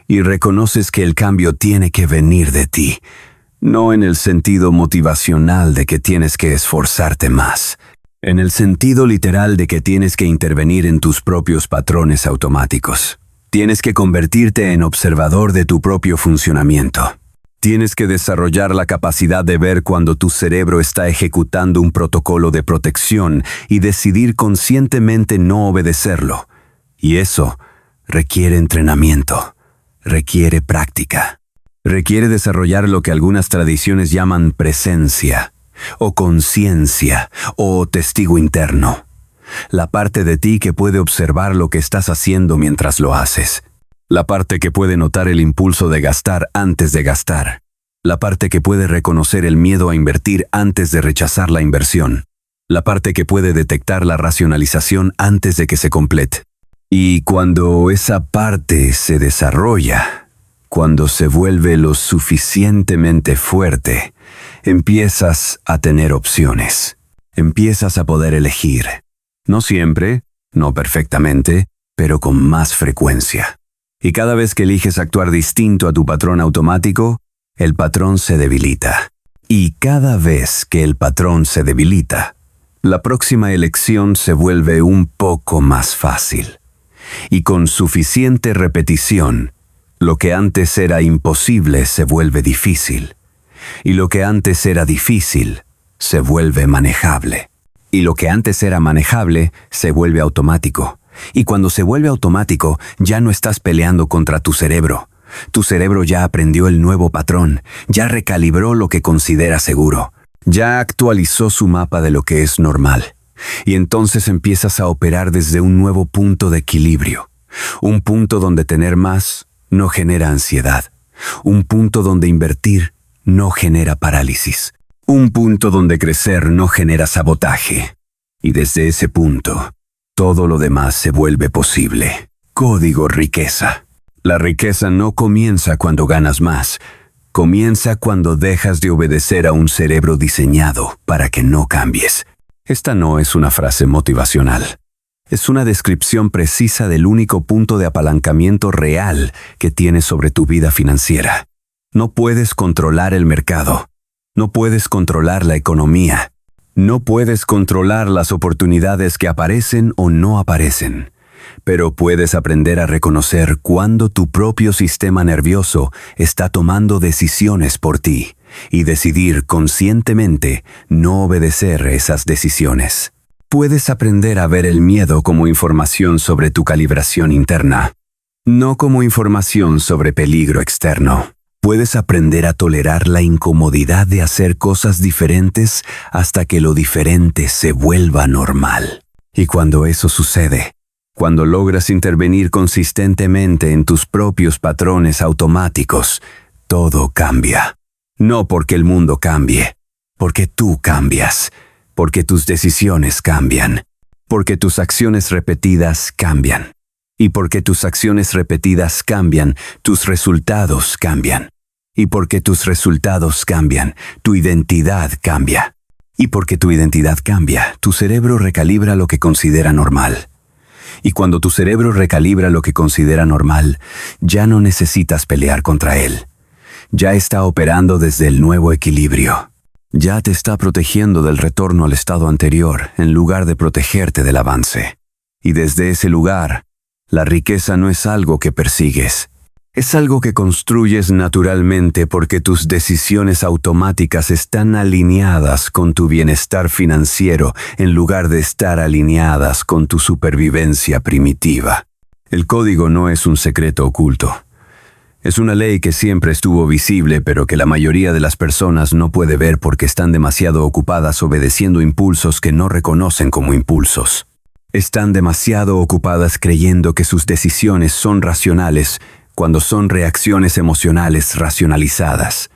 y reconoces que el cambio tiene que venir de ti, no en el sentido motivacional de que tienes que esforzarte más, en el sentido literal de que tienes que intervenir en tus propios patrones automáticos. Tienes que convertirte en observador de tu propio funcionamiento. Tienes que desarrollar la capacidad de ver cuando tu cerebro está ejecutando un protocolo de protección y decidir conscientemente no obedecerlo. Y eso requiere entrenamiento, requiere práctica, requiere desarrollar lo que algunas tradiciones llaman presencia, o conciencia, o testigo interno. La parte de ti que puede observar lo que estás haciendo mientras lo haces. La parte que puede notar el impulso de gastar antes de gastar. La parte que puede reconocer el miedo a invertir antes de rechazar la inversión. La parte que puede detectar la racionalización antes de que se complete. Y cuando esa parte se desarrolla, cuando se vuelve lo suficientemente fuerte, empiezas a tener opciones. Empiezas a poder elegir. No siempre, no perfectamente, pero con más frecuencia. Y cada vez que eliges actuar distinto a tu patrón automático, el patrón se debilita. Y cada vez que el patrón se debilita, la próxima elección se vuelve un poco más fácil. Y con suficiente repetición, lo que antes era imposible se vuelve difícil. Y lo que antes era difícil se vuelve manejable. Y lo que antes era manejable se vuelve automático. Y cuando se vuelve automático, ya no estás peleando contra tu cerebro. Tu cerebro ya aprendió el nuevo patrón, ya recalibró lo que considera seguro, ya actualizó su mapa de lo que es normal. Y entonces empiezas a operar desde un nuevo punto de equilibrio. Un punto donde tener más no genera ansiedad. Un punto donde invertir no genera parálisis. Un punto donde crecer no genera sabotaje. Y desde ese punto, todo lo demás se vuelve posible. Código riqueza. La riqueza no comienza cuando ganas más, comienza cuando dejas de obedecer a un cerebro diseñado para que no cambies. Esta no es una frase motivacional. Es una descripción precisa del único punto de apalancamiento real que tienes sobre tu vida financiera. No puedes controlar el mercado. No puedes controlar la economía. No puedes controlar las oportunidades que aparecen o no aparecen. Pero puedes aprender a reconocer cuándo tu propio sistema nervioso está tomando decisiones por ti y decidir conscientemente no obedecer esas decisiones. Puedes aprender a ver el miedo como información sobre tu calibración interna, no como información sobre peligro externo. Puedes aprender a tolerar la incomodidad de hacer cosas diferentes hasta que lo diferente se vuelva normal. Y cuando eso sucede, cuando logras intervenir consistentemente en tus propios patrones automáticos, todo cambia. No porque el mundo cambie, porque tú cambias. Porque tus decisiones cambian, porque tus acciones repetidas cambian. Y porque tus acciones repetidas cambian, tus resultados cambian. Y porque tus resultados cambian, tu identidad cambia. Y porque tu identidad cambia, tu cerebro recalibra lo que considera normal. Y cuando tu cerebro recalibra lo que considera normal, ya no necesitas pelear contra él. Ya está operando desde el nuevo equilibrio. Ya te está protegiendo del retorno al estado anterior en lugar de protegerte del avance. Y desde ese lugar, la riqueza no es algo que persigues. Es algo que construyes naturalmente porque tus decisiones automáticas están alineadas con tu bienestar financiero en lugar de estar alineadas con tu supervivencia primitiva. El código no es un secreto oculto. Es una ley que siempre estuvo visible, pero que la mayoría de las personas no puede ver porque están demasiado ocupadas obedeciendo impulsos que no reconocen como impulsos. Están demasiado ocupadas creyendo que sus decisiones son racionales cuando son reacciones emocionales racionalizadas.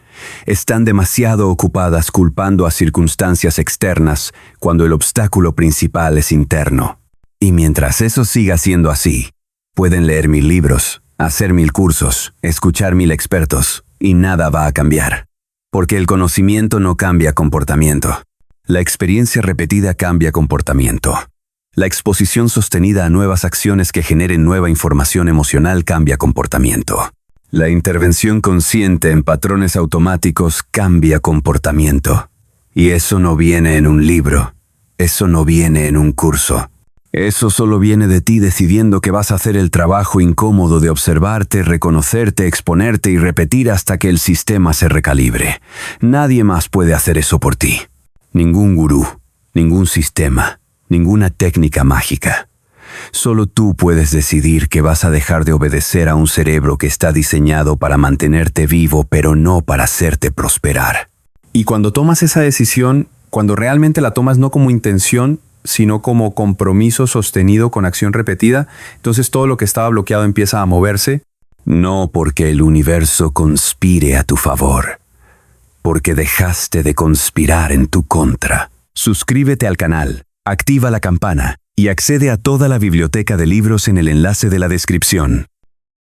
Están demasiado ocupadas culpando a circunstancias externas cuando el obstáculo principal es interno. Y mientras eso siga siendo así, pueden leer 1000 libros, hacer 1000 cursos, escuchar 1000 expertos, y nada va a cambiar. Porque el conocimiento no cambia comportamiento. La experiencia repetida cambia comportamiento. La exposición sostenida a nuevas acciones que generen nueva información emocional cambia comportamiento. La intervención consciente en patrones automáticos cambia comportamiento. Y eso no viene en un libro. Eso no viene en un curso. Eso solo viene de ti decidiendo que vas a hacer el trabajo incómodo de observarte, reconocerte, exponerte y repetir hasta que el sistema se recalibre. Nadie más puede hacer eso por ti. Ningún gurú, ningún sistema, ninguna técnica mágica. Solo tú puedes decidir que vas a dejar de obedecer a un cerebro que está diseñado para mantenerte vivo, pero no para hacerte prosperar. Y cuando tomas esa decisión, cuando realmente la tomas no como intención, sino como compromiso sostenido con acción repetida, entonces todo lo que estaba bloqueado empieza a moverse. No porque el universo conspire a tu favor, porque dejaste de conspirar en tu contra. Suscríbete al canal, activa la campana y accede a toda la biblioteca de libros en el enlace de la descripción.